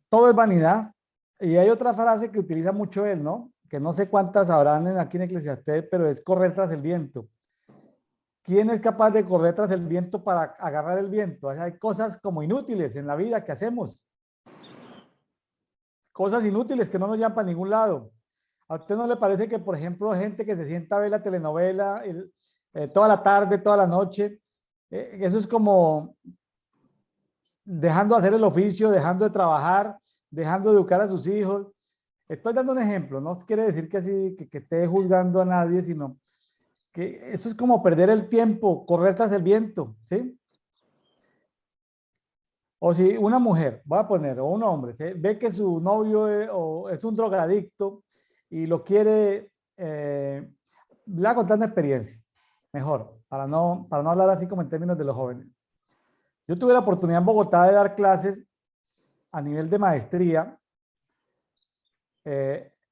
Speaker 1: Todo es vanidad. Y hay otra frase que utiliza mucho él, ¿no? Que no sé cuántas habrán aquí en Eclesiastés, pero es correr tras el viento. ¿Quién es capaz de correr tras el viento para agarrar el viento? O sea, hay cosas como inútiles en la vida que hacemos. Cosas inútiles que no nos llevan para ningún lado. ¿A usted no le parece que, por ejemplo, gente que se sienta a ver la telenovela toda la tarde, toda la noche, eso es como dejando de hacer el oficio, dejando de trabajar, dejando de educar a sus hijos? Estoy dando un ejemplo, no quiere decir que así, que esté juzgando a nadie, sino que eso es como perder el tiempo, correr tras el viento, ¿sí? O si una mujer, voy a poner, o un hombre, ¿sí? Ve que su novio es un drogadicto y lo quiere, le voy a contar una experiencia, mejor, para no hablar así como en términos de los jóvenes. Yo tuve la oportunidad en Bogotá de dar clases a nivel de maestría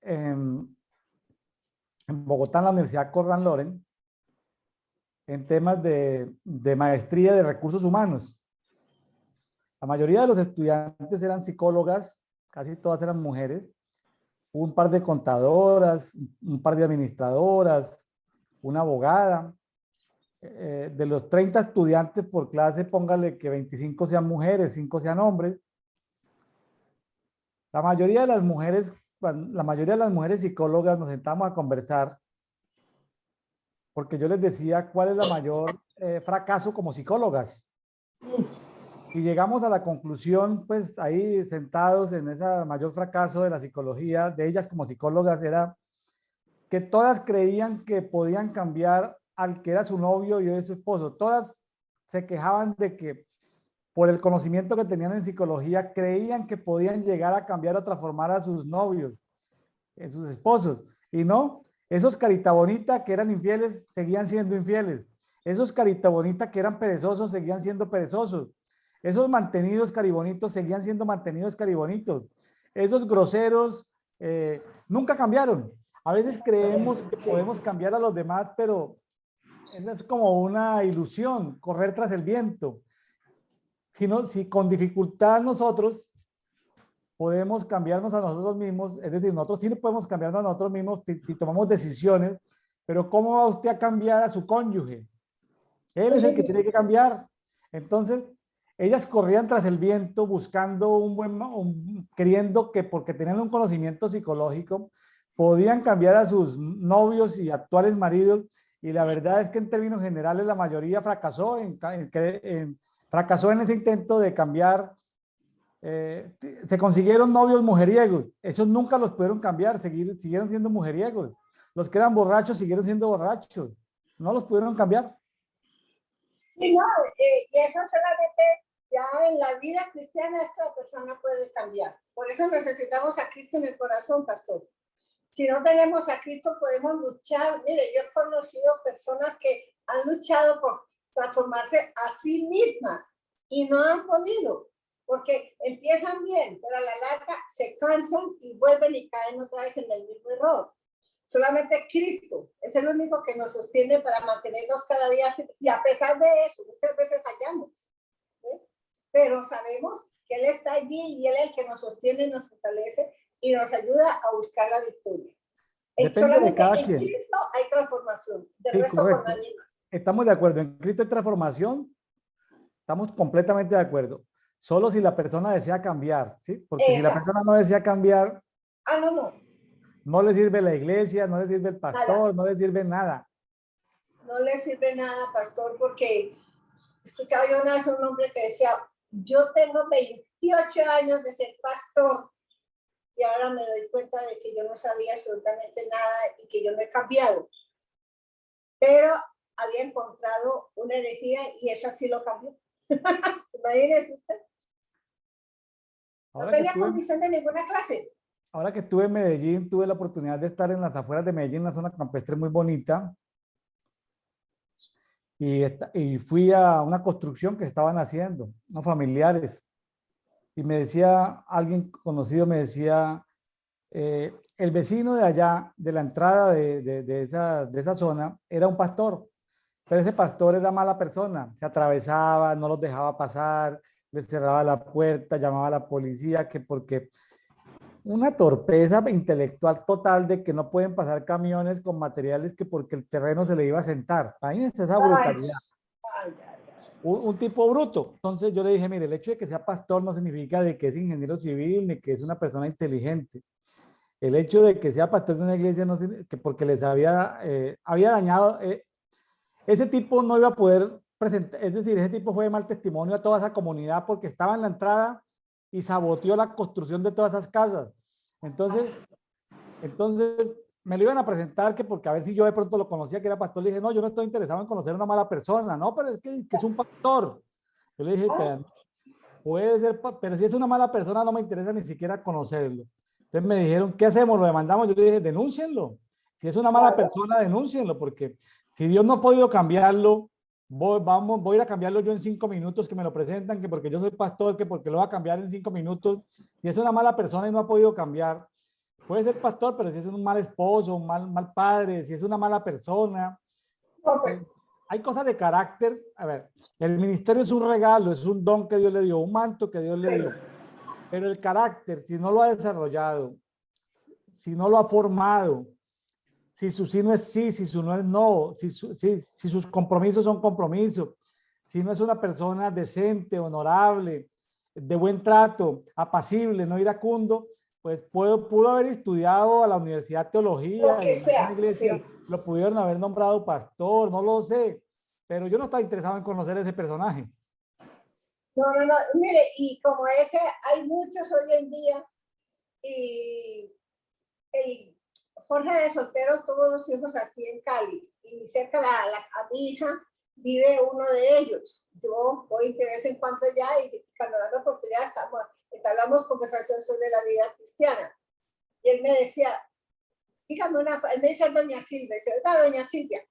Speaker 1: en Bogotá, en la Universidad Conrad Loren, en temas de maestría de recursos humanos. La mayoría de los estudiantes eran psicólogas, casi todas eran mujeres, un par de contadoras, un par de administradoras, una abogada. De los 30 estudiantes por clase, póngale que 25 sean mujeres, 5 sean hombres. La mayoría de las mujeres psicólogas nos sentamos a conversar porque yo les decía cuál es la mayor fracaso como psicólogas. Y llegamos a la conclusión, pues ahí sentados en ese mayor fracaso de la psicología, de ellas como psicólogas, era que todas creían que podían cambiar al que era su novio y hoy es su esposo. Todas se quejaban de que por el conocimiento que tenían en psicología, creían que podían llegar a cambiar o transformar a sus novios, a sus esposos. Y no, esos carita bonita que eran infieles, seguían siendo infieles. Esos carita bonita que eran perezosos, seguían siendo perezosos. Esos mantenidos caribonitos seguían siendo mantenidos caribonitos. Esos groseros nunca cambiaron. A veces creemos que podemos cambiar a los demás, pero es como una ilusión, correr tras el viento. Si con dificultad nosotros podemos cambiarnos a nosotros mismos, es decir, nosotros sí podemos cambiarnos a nosotros mismos si tomamos decisiones, pero ¿cómo va usted a cambiar a su cónyuge? Él es el que tiene que cambiar. Entonces, ellas corrían tras el viento buscando queriendo que porque tenían un conocimiento psicológico, podían cambiar a sus novios y actuales maridos, y la verdad es que en términos generales la mayoría fracasó fracasó en ese intento de cambiar. Se consiguieron novios mujeriegos, esos nunca los pudieron cambiar, siguieron siendo mujeriegos. Los que eran borrachos siguieron siendo borrachos, no los pudieron cambiar.
Speaker 2: Y no, y eso solamente ya en la vida cristiana esta persona puede cambiar. Por eso necesitamos a Cristo en el corazón, pastor. Si no tenemos a Cristo, podemos luchar. Mire, yo he conocido personas que han luchado por transformarse a sí mismas y no han podido, porque empiezan bien, pero a la larga se cansan y vuelven y caen otra vez en el mismo error. Solamente Cristo es el único que nos sostiene para mantenernos cada día, y a pesar de eso, muchas veces fallamos, ¿sí? Pero sabemos que Él está allí y Él es el que nos sostiene, nos fortalece y nos ayuda a buscar la victoria.
Speaker 1: Depende de cada quien.
Speaker 2: En Cristo hay transformación, de
Speaker 1: sí,
Speaker 2: resto
Speaker 1: correcto.
Speaker 2: por nadie más.
Speaker 1: Estamos de acuerdo, en Cristo hay transformación, estamos completamente de acuerdo. Solo si la persona desea cambiar, ¿sí? Porque si la persona no desea cambiar, no le sirve la iglesia, no le sirve el pastor, no le sirve nada.
Speaker 2: No le sirve nada, pastor, porque escuchaba yo una vez un hombre que decía, yo tengo 28 años de ser pastor y ahora me doy cuenta de que yo no sabía absolutamente nada y que yo no he cambiado. Pero había encontrado una herejía y esa sí lo cambió. Imagínese usted. No tenía convicción de ninguna clase.
Speaker 1: ahora que estuve en Medellín, tuve la oportunidad de estar en las afueras de Medellín, una zona campestre muy bonita, y fui a una construcción que estaban haciendo, unos familiares, y me decía, alguien conocido me decía, el vecino de allá, de la entrada de esa zona, era un pastor, pero ese pastor era mala persona, se atravesaba, no los dejaba pasar, les cerraba la puerta, llamaba a la policía, que porque una torpeza intelectual total de que no pueden pasar camiones con materiales que porque el terreno se le iba a sentar. Imagínense esa
Speaker 2: Ay,
Speaker 1: brutalidad.
Speaker 2: ay, ay.
Speaker 1: Un tipo bruto. Entonces yo le dije, mire, el hecho de que sea pastor no significa de que es ingeniero civil ni que es una persona inteligente. El hecho de que sea pastor de una iglesia no significa que porque les había dañado, ese tipo no iba a poder presentar, es decir, ese tipo fue de mal testimonio a toda esa comunidad porque estaba en la entrada y saboteó la construcción de todas esas casas. Entonces, entonces me lo iban a presentar que porque a ver si yo de pronto lo conocía que era pastor, le dije, no, yo no estoy interesado en conocer a una mala persona, no, pero es que es un pastor. Yo le dije,
Speaker 2: Ah,
Speaker 1: puede ser, pero si es una mala persona no me interesa ni siquiera conocerlo. Entonces me dijeron, ¿qué hacemos? ¿Lo demandamos? Yo le dije, denúncienlo. Si es una mala
Speaker 2: claro.
Speaker 1: persona, denúncienlo, porque si Dios no ha podido cambiarlo, voy a ir a cambiarlo yo en 5 minutos que me lo presentan, que porque yo soy pastor, que porque lo va a cambiar en 5 minutos. Si es una mala persona y no ha podido cambiar, puede ser pastor, pero si es un mal esposo, un mal padre, si es una mala persona,
Speaker 2: No,
Speaker 1: pues
Speaker 2: pues,
Speaker 1: hay cosas de carácter. A ver, el ministerio es un regalo, es un don que Dios le dio, un manto que Dios le
Speaker 2: sí.
Speaker 1: dio, pero el carácter, si no lo ha desarrollado, si no lo ha formado, si su sí no es sí, si su no es no, si sus compromisos son compromisos, si no es una persona decente, honorable, de buen trato, apacible, no iracundo, pues pudo haber estudiado a la Universidad de
Speaker 2: Lo
Speaker 1: Teología y
Speaker 2: que
Speaker 1: en alguna
Speaker 2: sea,
Speaker 1: iglesia
Speaker 2: sí.
Speaker 1: lo pudieron haber nombrado pastor, no lo sé, pero yo no estaba interesado en conocer ese personaje.
Speaker 2: No, no, no. Mire, y como ese, hay muchos hoy en día. Y el Jorge de Soltero tuvo 2 hijos aquí en Cali. Y cerca a mi hija vive uno de ellos. Yo voy de vez en cuando ya y cuando da la oportunidad entablamos conversación sobre la vida cristiana. Y él me decía, dígame él me dice doña Silvia, dice, oiga, doña Silvia,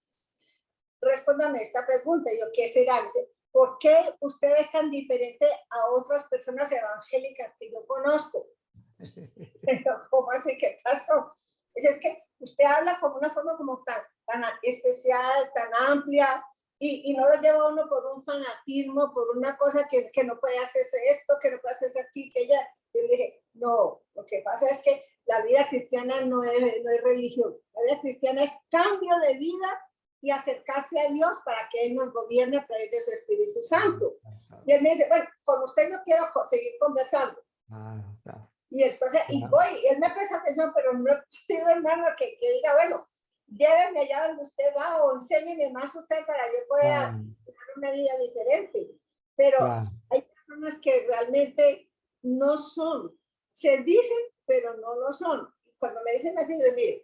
Speaker 2: respóndame esta pregunta. Y yo, ¿qué será? Dice, ¿por qué usted es tan diferente a otras personas evangélicas que yo conozco? ¿Cómo así? ¿Qué pasó? Es que usted habla como una forma como tan especial, tan amplia, y no lo lleva uno por un fanatismo, por una cosa que no puede hacerse esto, que no puede hacerse aquí, que ya. Yo le dije, no, lo que pasa es que la vida cristiana no es religión. La vida cristiana es cambio de vida y acercarse a Dios para que Él nos gobierne a través de su Espíritu Santo. Y él me dice, bueno, con usted no quiero seguir conversando. Y entonces, y él me presta atención, pero no he sido hermano que diga, bueno, llévenme allá donde usted va o enséñeme más usted para yo poder tener una vida diferente. Pero hay personas que realmente no son, se dicen, pero no lo son. Cuando me dicen así, les digo,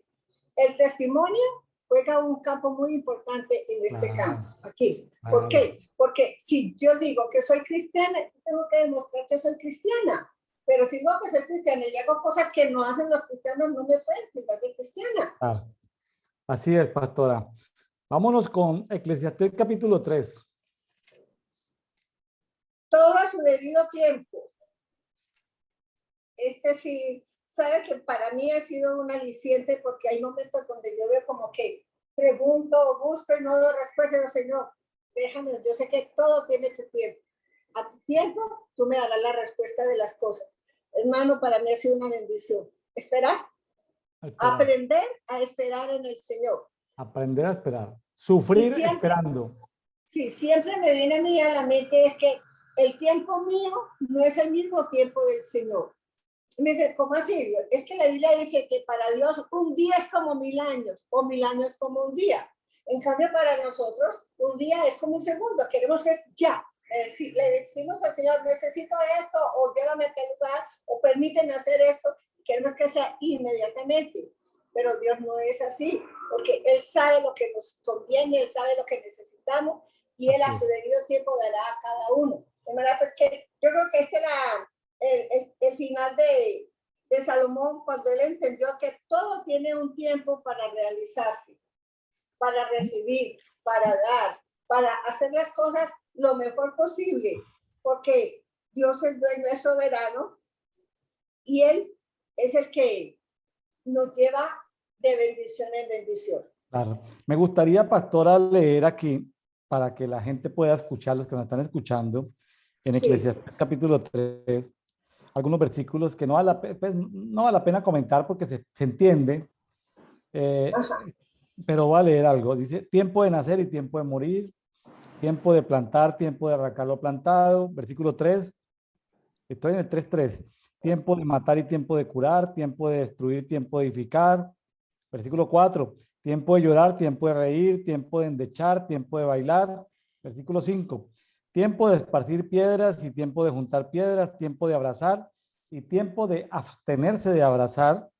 Speaker 2: el testimonio juega un campo muy importante en este campo, aquí. ¿Por qué? Porque si yo digo que soy cristiana, tengo que demostrar que soy cristiana. Pero si digo que soy cristiana y hago cosas que no hacen los cristianos, no me pueden tildar de cristiana.
Speaker 1: Así es, pastora. Vámonos con Eclesiastés capítulo 3.
Speaker 2: Todo a su debido tiempo. Sí, sabe que para mí ha sido un aliciente porque hay momentos donde yo veo como que pregunto, busco y no lo respeto, Señor, déjame, yo sé que todo tiene tu tiempo. A tu tiempo, tú me darás la respuesta de las cosas. Hermano, para mí ha sido una bendición. Esperar. Aprender a esperar en el Señor.
Speaker 1: Aprender a esperar. Sufrir
Speaker 2: siempre,
Speaker 1: esperando.
Speaker 2: Sí, siempre me viene a mí a la mente es que el tiempo mío no es el mismo tiempo del Señor. Me dice, ¿cómo así? Es que la Biblia dice que para Dios un día es como 1000 años o 1000 años como un día. En cambio, para nosotros un día es como un segundo. Queremos es ya. Le decimos al Señor, necesito esto, o llévame a tal lugar, o permíteme hacer esto. Queremos que sea inmediatamente. Pero Dios no es así, porque Él sabe lo que nos conviene, Él sabe lo que necesitamos, y Él a su debido tiempo dará a cada uno. De manera pues que yo creo que este era el final de de Salomón cuando él entendió que todo tiene un tiempo para realizarse, para recibir, para dar, para hacer las cosas lo mejor posible, porque Dios es dueño, es soberano, y Él es el que nos lleva de bendición en bendición.
Speaker 1: Claro. Me gustaría, pastora, leer aquí para que la gente pueda escuchar, los que nos están escuchando, en Eclesiastés capítulo 3, algunos versículos que no vale no vale la pena comentar porque se entiende, eh, pero voy a leer algo. Dice, tiempo de nacer y tiempo de morir, tiempo de plantar, tiempo de arrancar lo plantado. Versículo 3, estoy en el 3:3. Tiempo de matar y tiempo de curar, tiempo de destruir, tiempo de edificar. Versículo 4, tiempo de llorar, tiempo de reír, tiempo de endechar, tiempo de bailar. Versículo 5, tiempo de esparcir piedras y tiempo de juntar piedras, tiempo de abrazar y tiempo de abstenerse de abrazar.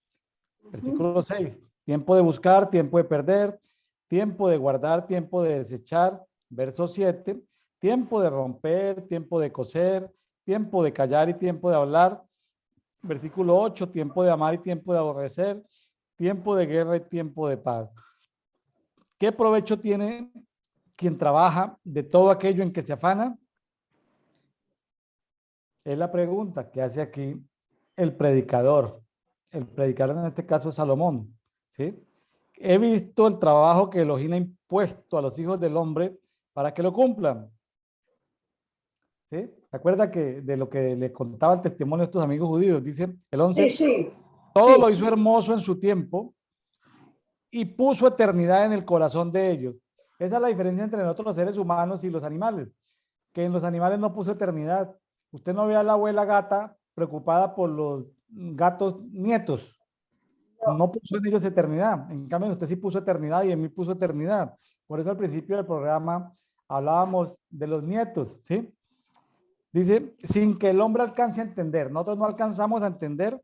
Speaker 1: Versículo 6, tiempo de buscar, tiempo de perder, tiempo de guardar, tiempo de desechar. Verso 7, tiempo de romper, tiempo de coser, tiempo de callar y tiempo de hablar. Versículo 8, tiempo de amar y tiempo de aborrecer, tiempo de guerra y tiempo de paz. ¿Qué provecho tiene quien trabaja de todo aquello en que se afana? Es la pregunta que hace aquí el predicador. El predicador en este caso es Salomón. ¿Sí? He visto el trabajo que Elohim ha impuesto a los hijos del hombre para que lo cumplan. ¿Sí? ¿Se acuerda que de lo que le contaba el testimonio de estos amigos judíos? Dice el 11,
Speaker 2: Sí,
Speaker 1: todo lo hizo hermoso en su tiempo y puso eternidad en el corazón de ellos. Esa es la diferencia entre nosotros los seres humanos y los animales, que en los animales no puso eternidad. Usted no ve a la abuela gata preocupada por los gatos nietos, no puso en ellos eternidad. En cambio, usted sí puso eternidad y en mí puso eternidad. Por eso al principio del programa hablábamos de los nietos, ¿sí? Dice, sin que el hombre alcance a entender, nosotros no alcanzamos a entender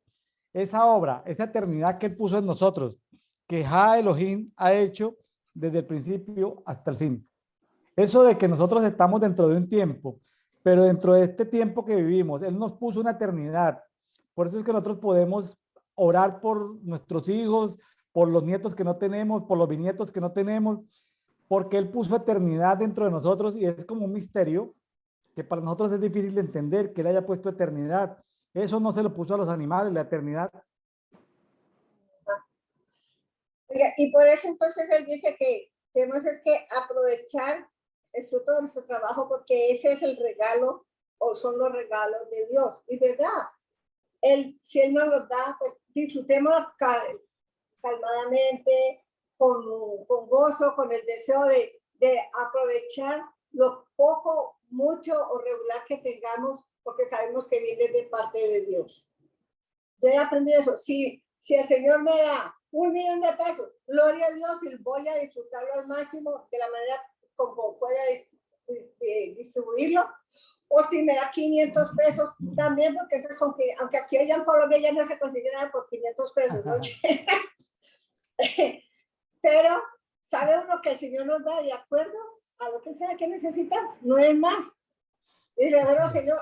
Speaker 1: esa obra, esa eternidad que él puso en nosotros, que Ja Elohim ha hecho desde el principio hasta el fin. Eso de que nosotros estamos dentro de un tiempo, pero dentro de este tiempo que vivimos, él nos puso una eternidad. Por eso es que nosotros podemos orar por nuestros hijos, por los nietos que no tenemos, por los bisnietos que no tenemos, porque él puso eternidad dentro de nosotros y es como un misterio que para nosotros es difícil de entender que él haya puesto eternidad. Eso no se lo puso a los animales, la eternidad.
Speaker 2: Y por eso entonces él dice que tenemos es que aprovechar el fruto de nuestro trabajo porque ese es el regalo o son los regalos de Dios. Y verdad, si Él nos los da, pues disfrutemos calmadamente, con gozo, con el deseo de aprovechar lo poco, mucho o regular que tengamos porque sabemos que viene de parte de Dios. Yo he aprendido eso. Si el Señor me da $1.000.000, gloria a Dios, y voy a disfrutarlo al máximo de la manera como pueda distribuirlo. O si me da $500, también, porque entonces, aunque aquí allá en Colombia ya no se consigue nada por $500, ¿no? Pero sabe uno que el Señor nos da de acuerdo a lo que sea que necesita, no es más. Y le digo, Señor,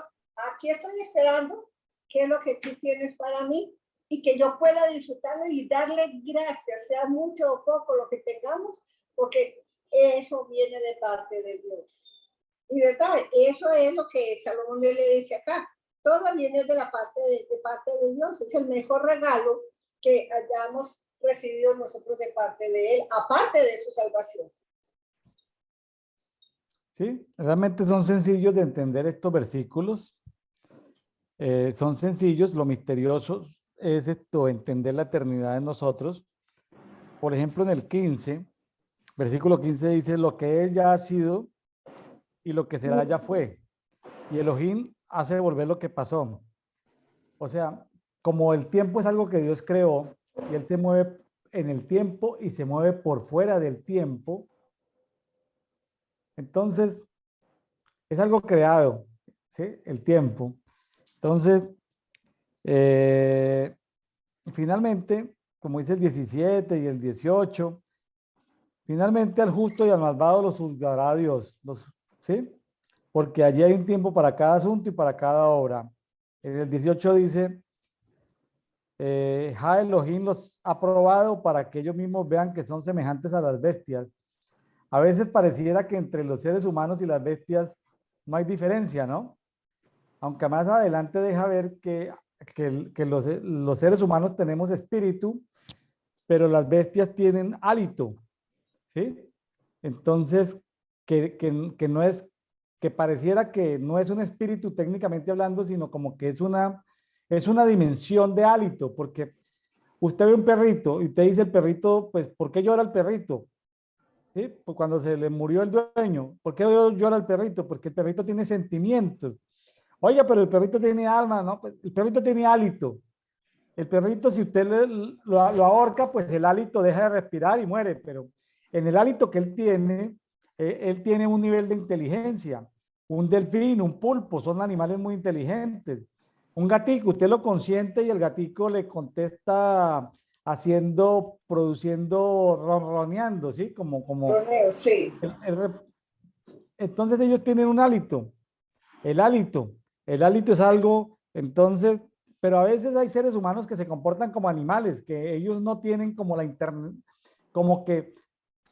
Speaker 2: aquí estoy esperando qué es lo que tú tienes para mí y que yo pueda disfrutarlo y darle gracias, sea mucho o poco lo que tengamos, porque eso viene de parte de Dios. Y verdad, eso es lo que Salomón le dice acá. Todo viene de la parte de Dios. Es el mejor regalo que hayamos recibido nosotros de parte de Él, aparte de su salvación.
Speaker 1: Sí, realmente son sencillos de entender estos versículos. Son sencillos, lo misterioso es esto, entender la eternidad en nosotros. Por ejemplo, en el 15, versículo 15 dice, lo que él ya ha sido y lo que será ya fue. Y Elohim hace volver lo que pasó. O sea, como el tiempo es algo que Dios creó y él se mueve en el tiempo y se mueve por fuera del tiempo, entonces es algo creado, ¿sí? El tiempo. Entonces, finalmente, como dice el 17 y el 18, finalmente al justo y al malvado los juzgará Dios, ¿sí? Porque allí hay un tiempo para cada asunto y para cada obra. En el 18 dice, Ja Elohim los ha probado para que ellos mismos vean que son semejantes a las bestias. A veces pareciera que entre los seres humanos y las bestias no hay diferencia, ¿no? Aunque más adelante deja ver que los seres humanos tenemos espíritu, pero las bestias tienen hálito, ¿sí? Entonces, que no es, que pareciera que no es un espíritu técnicamente hablando, sino como que es una dimensión de hálito, porque usted ve un perrito y usted dice el perrito, pues, ¿por qué llora el perrito? ¿Sí? Pues cuando se le murió el dueño, ¿por qué llora el perrito? Porque el perrito tiene sentimientos. Oiga, pero el perrito tiene alma, ¿no? Pues el perrito tiene hálito. El perrito, si usted lo ahorca, pues el hálito deja de respirar y muere, pero en el hálito que él tiene un nivel de inteligencia. Un delfín, un pulpo, son animales muy inteligentes. Un gatico, usted lo consiente y el gatico le contesta produciendo, ronroneando, ¿sí?
Speaker 2: Romeo, sí.
Speaker 1: el- el entonces ellos tienen un hálito. El hálito. El hálito es algo, entonces, pero a veces hay seres humanos que se comportan como animales, que ellos no tienen como como que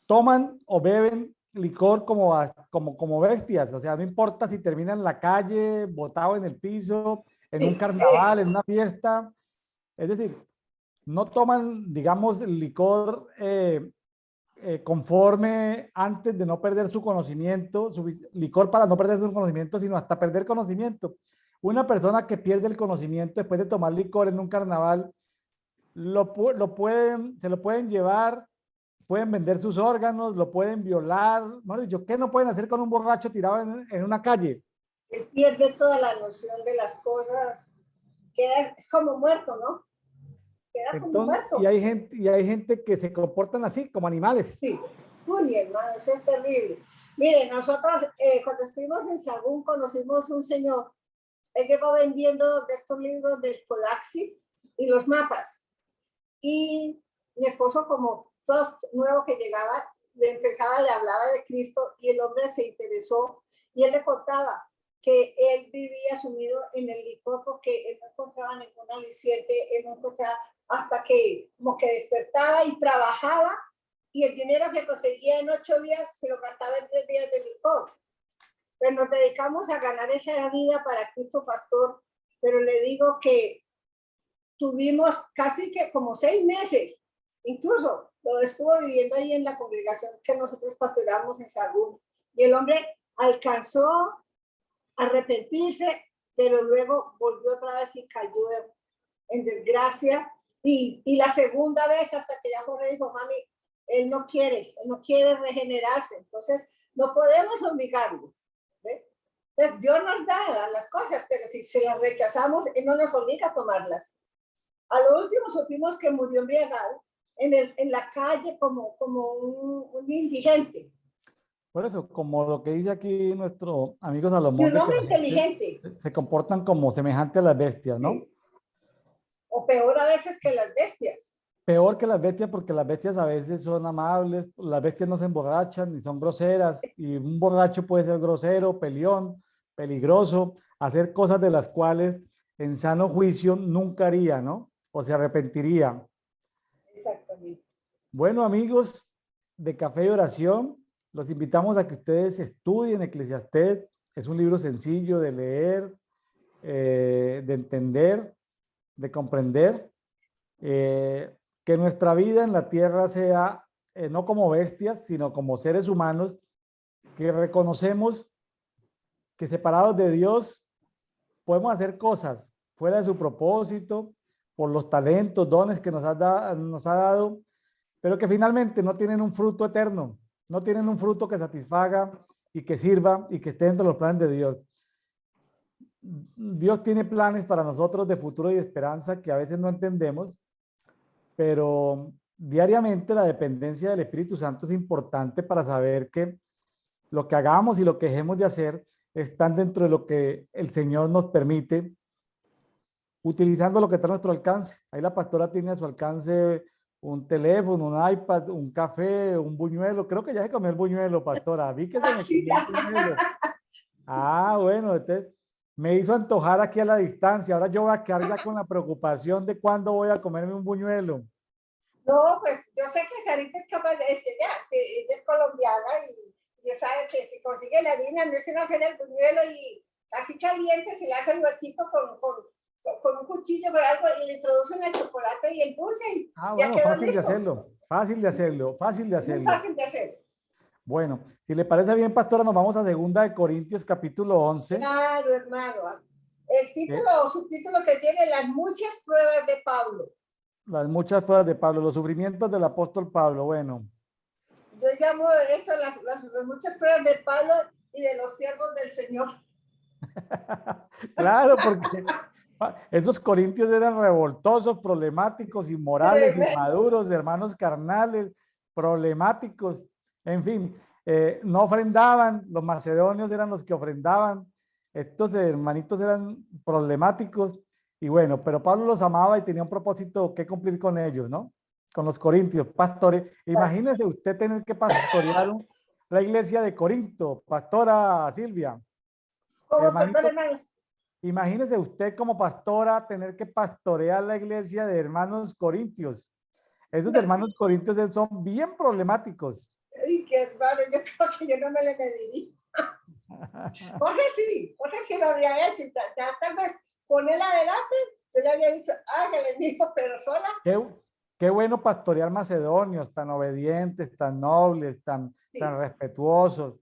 Speaker 1: toman o beben licor como bestias. O sea, no importa si terminan en la calle, botado en el piso, en un
Speaker 2: Sí,
Speaker 1: carnaval, en una fiesta. Es decir, no toman, digamos, licor conforme antes de no perder su conocimiento, su licor para no perder su conocimiento, sino hasta perder conocimiento. Una persona que pierde el conocimiento después de tomar licor en un carnaval, se lo pueden llevar, pueden vender sus órganos, lo pueden violar. ¿No? Dicho, ¿qué no pueden hacer con un borracho tirado en una calle?
Speaker 2: él pierde toda la noción de las cosas, queda, es como muerto, ¿no? Queda como
Speaker 1: Entonces,
Speaker 2: muerto.
Speaker 1: y hay gente que se comportan así, como animales.
Speaker 2: Sí. Uy, hermano, eso es terrible. Mire, nosotros cuando estuvimos en Sagún conocimos un señor, él llegó vendiendo de estos libros del Colaxi y los mapas. Y mi esposo, como todo nuevo que llegaba, le hablaba de Cristo y el hombre se interesó y él le contaba que él vivía sumido en el licor porque él no encontraba ningún aliciente, él no encontraba hasta que como que despertaba y trabajaba y el dinero que conseguía en 8 días se lo gastaba en 3 días de licor. Pues nos dedicamos a ganar esa vida para Cristo Pastor, pero le digo que tuvimos casi que como 6 meses, incluso lo estuvo viviendo ahí en la congregación que nosotros pastoreamos en Sagún, y el hombre alcanzó a arrepentirse, pero luego volvió otra vez y cayó en desgracia, y la segunda vez hasta que ya Jorge dijo, mami, él no quiere regenerarse, entonces no podemos obligarlo. ¿Ve? Entonces Dios nos da las cosas, pero si se las rechazamos, Él no nos obliga a tomarlas. A lo último supimos que murió embriagado en la calle como un indigente.
Speaker 1: Por eso, como lo que dice aquí nuestro amigo
Speaker 2: Y
Speaker 1: Salomón,
Speaker 2: un
Speaker 1: de que
Speaker 2: hombre
Speaker 1: la gente
Speaker 2: inteligente,
Speaker 1: se comportan como semejante a las bestias, ¿no?
Speaker 2: sí. O peor a veces que las bestias.
Speaker 1: Peor que las bestias porque las bestias a veces son amables, las bestias no se emborrachan ni son groseras y un borracho puede ser grosero, peleón, peligroso, hacer cosas de las cuales en sano juicio nunca haría, ¿no? O se arrepentiría.
Speaker 2: Exactamente.
Speaker 1: Bueno, amigos de Café y Oración, los invitamos a que ustedes estudien Eclesiastés. Es un libro sencillo de leer, de entender, de comprender. Que nuestra vida en la tierra sea no como bestias, sino como seres humanos que reconocemos que separados de Dios podemos hacer cosas fuera de su propósito, por los talentos, dones que nos ha dado, pero que finalmente no tienen un fruto eterno, no tienen un fruto que satisfaga y que sirva y que esté dentro de los planes de Dios. Dios tiene planes para nosotros de futuro y de esperanza que a veces no entendemos, pero diariamente la dependencia del Espíritu Santo es importante para saber que lo que hagamos y lo que dejemos de hacer están dentro de lo que el Señor nos permite, utilizando lo que está a nuestro alcance. Ahí la pastora tiene a su alcance un teléfono, un iPad, un café, un buñuelo. Creo que ya se comió el buñuelo, pastora. Vi que se me
Speaker 2: Sí,
Speaker 1: comió el buñuelo. Ah, bueno, Me hizo antojar aquí a la distancia. Ahora yo voy a quedar ya con la preocupación de cuándo voy a comerme un buñuelo.
Speaker 2: No, pues yo sé que Sarita es capaz de decir, ya, que ella es colombiana y sabe que si consigue la harina, no es sino hacer el buñuelo y así caliente, se le hace el huequito con un cuchillo o algo y le introducen el chocolate y el dulce y
Speaker 1: Ah,
Speaker 2: ya
Speaker 1: bueno,
Speaker 2: quedó
Speaker 1: fácil de
Speaker 2: listo.
Speaker 1: hacerlo, fácil de hacerlo, fácil de
Speaker 2: Es muy
Speaker 1: hacerlo.
Speaker 2: fácil de hacer.
Speaker 1: Bueno, si le parece bien, pastora, nos vamos a Segunda de Corintios, capítulo 11.
Speaker 2: Claro, hermano. El
Speaker 1: eh,
Speaker 2: título o subtítulo que tiene las muchas pruebas de Pablo.
Speaker 1: las muchas pruebas de Pablo, los sufrimientos del apóstol Pablo. Bueno,
Speaker 2: Yo llamo esto las muchas pruebas de Pablo y de los siervos del Señor.
Speaker 1: claro, porque esos corintios eran revoltosos, problemáticos, inmorales,
Speaker 2: Tremendos.
Speaker 1: inmaduros, hermanos carnales, problemáticos, en fin, no ofrendaban, los macedonios eran los que ofrendaban, estos hermanitos eran problemáticos y bueno, pero Pablo los amaba y tenía un propósito que cumplir con ellos, ¿no? Con los corintios, pastores. Imagínese usted tener que pastorear la iglesia de Corinto, pastora Silvia,
Speaker 2: Como, perdón,
Speaker 1: hermanitos.
Speaker 2: hermano.
Speaker 1: Imagínese usted como pastora tener que pastorear la iglesia de hermanos corintios. Esos hermanos corintios son bien problemáticos.
Speaker 2: Ay, qué hermano, yo creo que yo no me le mediría. Jorge sí lo habría hecho. Tal vez ponerla adelante, yo le había dicho, hágale, mijo, pero sola.
Speaker 1: Qué, qué bueno pastorear macedonios, tan obedientes, tan nobles, tan
Speaker 2: Sí.
Speaker 1: respetuosos.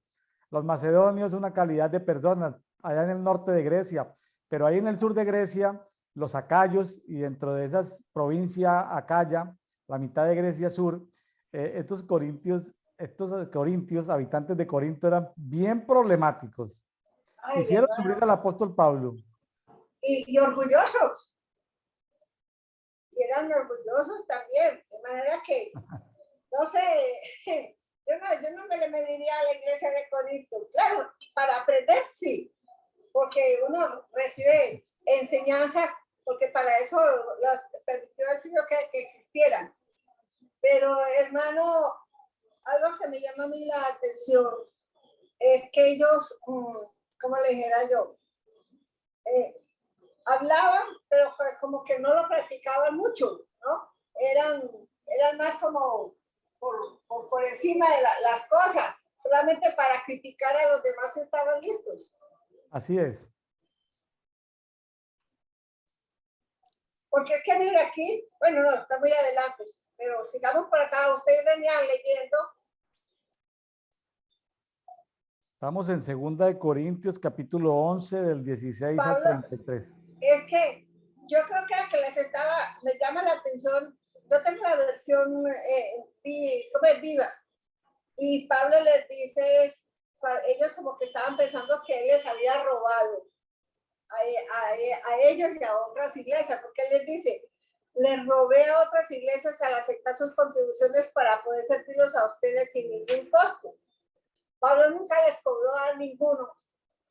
Speaker 1: Los macedonios, una calidad de personas allá en el norte de Grecia, pero ahí en el sur de Grecia, los acayos y dentro de esas provincias acaya, la mitad de Grecia sur, estos corintios, habitantes de Corinto, eran bien problemáticos.
Speaker 2: Ay,
Speaker 1: Hicieron
Speaker 2: hermano.
Speaker 1: sufrir al apóstol Pablo.
Speaker 2: Y orgullosos. Y eran orgullosos también. De manera que, no sé, yo no me le mediría a la iglesia de Corinto. Claro, para aprender sí, porque uno recibe enseñanza, porque para eso las permitió el Señor que existieran. Pero, hermano, algo que me llama a mí la atención es que ellos, como le dijera yo, eh, hablaban, pero como que no lo practicaban mucho, ¿no? Eran más como por encima de las cosas, solamente para criticar a los demás estaban listos.
Speaker 1: Así es.
Speaker 2: Porque es que mira aquí, bueno, no, está muy adelante, pero sigamos por acá, ustedes venían leyendo.
Speaker 1: Estamos en Segunda de Corintios, capítulo 11, del 16 al
Speaker 2: Pablo,
Speaker 1: 33.
Speaker 2: es que yo creo que les estaba, me llama la atención, yo tengo la versión como es viva, y Pablo les dice, ellos como que estaban pensando que él les había robado a ellos y a otras iglesias, porque él les dice, les robé a otras iglesias al aceptar sus contribuciones para poder servirlos a ustedes sin ningún costo. Pablo nunca les cobró a ninguno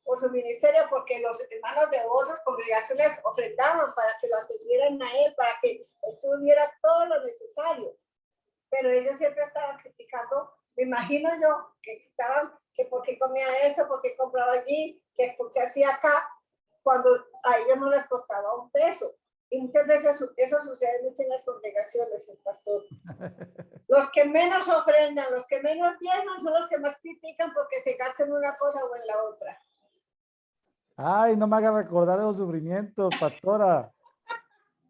Speaker 2: por su ministerio, porque los hermanos de otras congregaciones ofrendaban para que lo atendieran a él, para que él tuviera todo lo necesario. Pero ellos siempre estaban criticando, me imagino yo, que estaban, que por qué comía eso, por qué compraba allí, que por qué hacía acá, cuando a ellos no les costaba un peso. Y muchas veces eso sucede mucho en las congregaciones, el pastor. Los que menos ofrendan, los que menos diezman son los que más critican porque se gastan en una cosa o en la otra.
Speaker 1: Ay, no me haga recordar esos sufrimientos, pastora.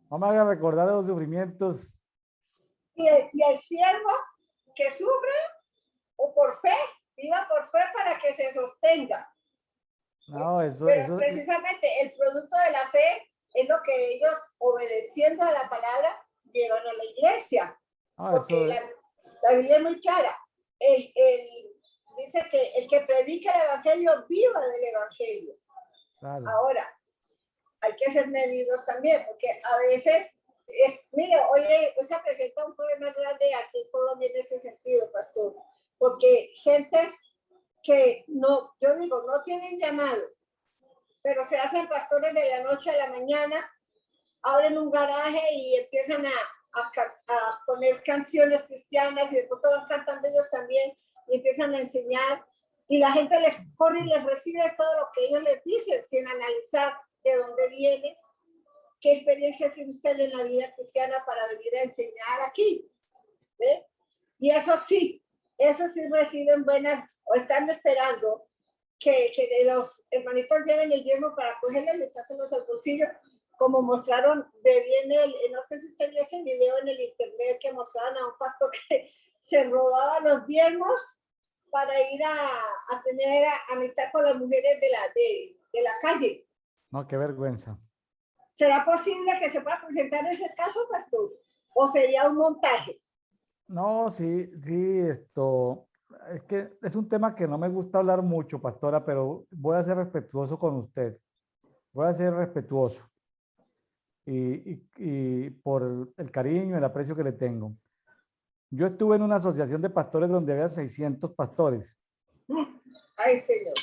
Speaker 1: No me haga recordar esos sufrimientos.
Speaker 2: Y el siervo que sufre o por fe, viva por fe para que se sostenga.
Speaker 1: No,
Speaker 2: Pero precisamente el producto de la fe es lo que ellos, obedeciendo a la palabra, llevan a la iglesia.
Speaker 1: no,
Speaker 2: Porque la Biblia es muy clara. Dice que el que predica el evangelio viva del evangelio.
Speaker 1: claro.
Speaker 2: Ahora, hay que ser medidos también, porque a veces, mire, hoy se presenta un problema grande aquí en Colombia en ese sentido, pastor, porque gentes que no, yo digo, no tienen llamado, pero se hacen pastores de la noche a la mañana, abren un garaje y empiezan a poner canciones cristianas y después van cantando ellos también y empiezan a enseñar y la gente les corre y les recibe todo lo que ellos les dicen sin analizar de dónde viene, qué experiencia tiene usted en la vida cristiana para venir a enseñar aquí. ¿Ve? Y eso sí reciben buenas, o están esperando que los hermanitos lleven el diezmo para cogerles y echárselos al bolsillo, como mostraron de bien no sé si usted vio ese video en el internet que mostraban a un pastor que se robaba los diezmos para ir a tener amistad con las mujeres de la calle.
Speaker 1: No, qué vergüenza.
Speaker 2: ¿Será posible que se pueda presentar ese caso, pastor? ¿O sería un montaje?
Speaker 1: No, sí, es que es un tema que no me gusta hablar mucho, pastora, pero voy a ser respetuoso con usted. Voy a ser respetuoso. Y por el cariño, el aprecio que le tengo. Yo estuve en una asociación de pastores donde había 600 pastores.
Speaker 2: Ay, Señor.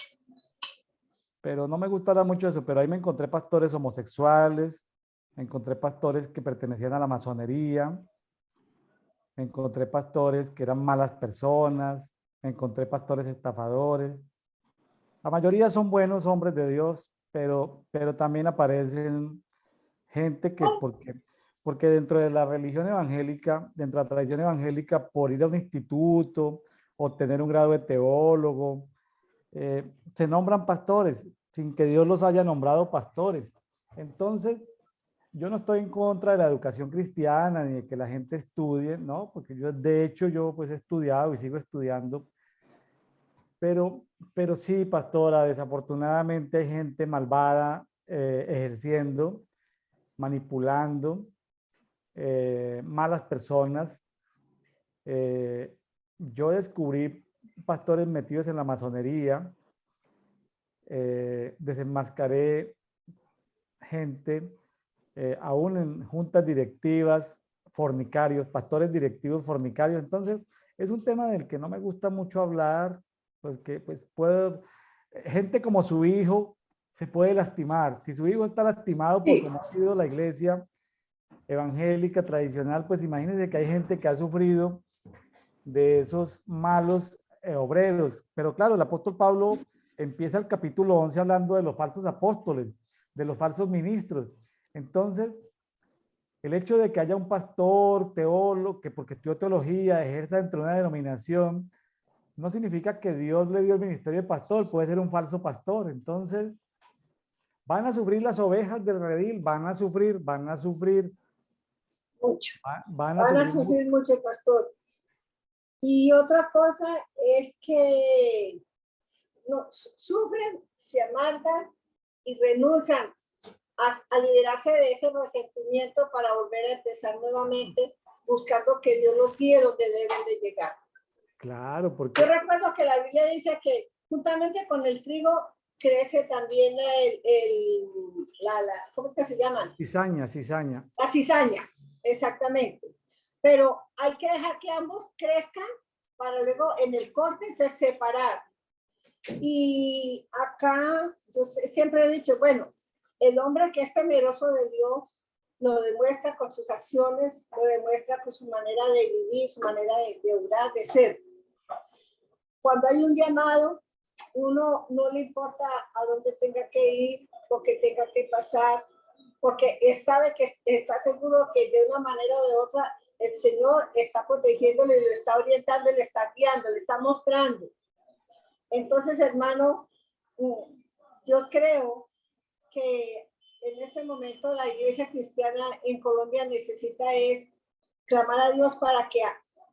Speaker 1: Pero no me gusta hablar mucho de eso, pero ahí me encontré pastores homosexuales, me encontré pastores que pertenecían a la masonería, me encontré pastores que eran malas personas, me encontré pastores estafadores. La mayoría son buenos hombres de Dios, pero también aparecen gente que porque dentro de la religión evangélica, dentro de la tradición evangélica, por ir a un instituto o tener un grado de teólogo, se nombran pastores sin que Dios los haya nombrado pastores. Entonces, yo no estoy en contra de la educación cristiana ni de que la gente estudie, ¿no? Porque yo, de hecho, yo pues he estudiado y sigo estudiando, pero sí, pastora, desafortunadamente hay gente malvada ejerciendo, manipulando, malas personas. Yo descubrí pastores metidos en la masonería, desenmascaré gente, aún en juntas directivas, fornicarios, pastores directivos fornicarios. Entonces, es un tema del que no me gusta mucho hablar, porque pues puedo, gente como su hijo se puede lastimar. Si su hijo está lastimado por
Speaker 2: Sí.
Speaker 1: cómo ha sido la iglesia evangélica tradicional, pues imagínense que hay gente que ha sufrido de esos malos obreros. Pero claro, el apóstol Pablo empieza el capítulo 11 hablando de los falsos apóstoles, de los falsos ministros. Entonces, el hecho de que haya un pastor, teólogo, que porque estudió teología, ejerza dentro de una denominación, no significa que Dios le dio el ministerio de pastor, puede ser un falso pastor. Entonces, van a sufrir las ovejas del redil, van a sufrir,
Speaker 2: Mucho.
Speaker 1: van a
Speaker 2: Van a
Speaker 1: sufrir mucho.
Speaker 2: sufrir mucho, pastor. Y otra cosa es que no, sufren, se amargan y renuncian a liberarse de ese resentimiento para volver a empezar nuevamente, buscando que Dios los guíe donde deben de llegar.
Speaker 1: Claro, porque...
Speaker 2: Yo recuerdo que la Biblia dice que juntamente con el trigo crece también ¿cómo es que se llaman?
Speaker 1: Cizaña, cizaña.
Speaker 2: La cizaña, exactamente. Pero hay que dejar que ambos crezcan para luego en el corte entonces separar. Y acá yo siempre he dicho, bueno, el hombre que es temeroso de Dios lo demuestra con sus acciones, lo demuestra con su manera de vivir, su manera de obrar, de ser. Cuando hay un llamado, uno no le importa a dónde tenga que ir, lo que tenga que pasar, porque sabe que está seguro que de una manera o de otra el Señor está protegiéndole, lo está orientando, le está guiando, le está mostrando. Entonces, hermano, yo creo que en este momento la iglesia cristiana en Colombia necesita es clamar a Dios para que,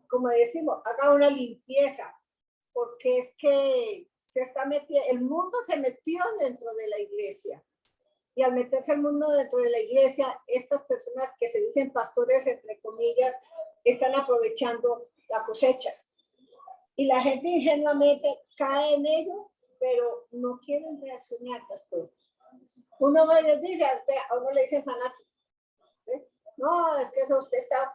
Speaker 2: como decimos, haga una limpieza, porque es que el mundo se metió dentro de la iglesia. Y al meterse el mundo dentro de la iglesia, estas personas que se dicen pastores, entre comillas, están aprovechando la cosecha. Y la gente ingenuamente cae en ello, pero no quieren reaccionar, pastor. Uno va y les dice, a uno le dicen fanático. ¿Eh? No, es que eso usted está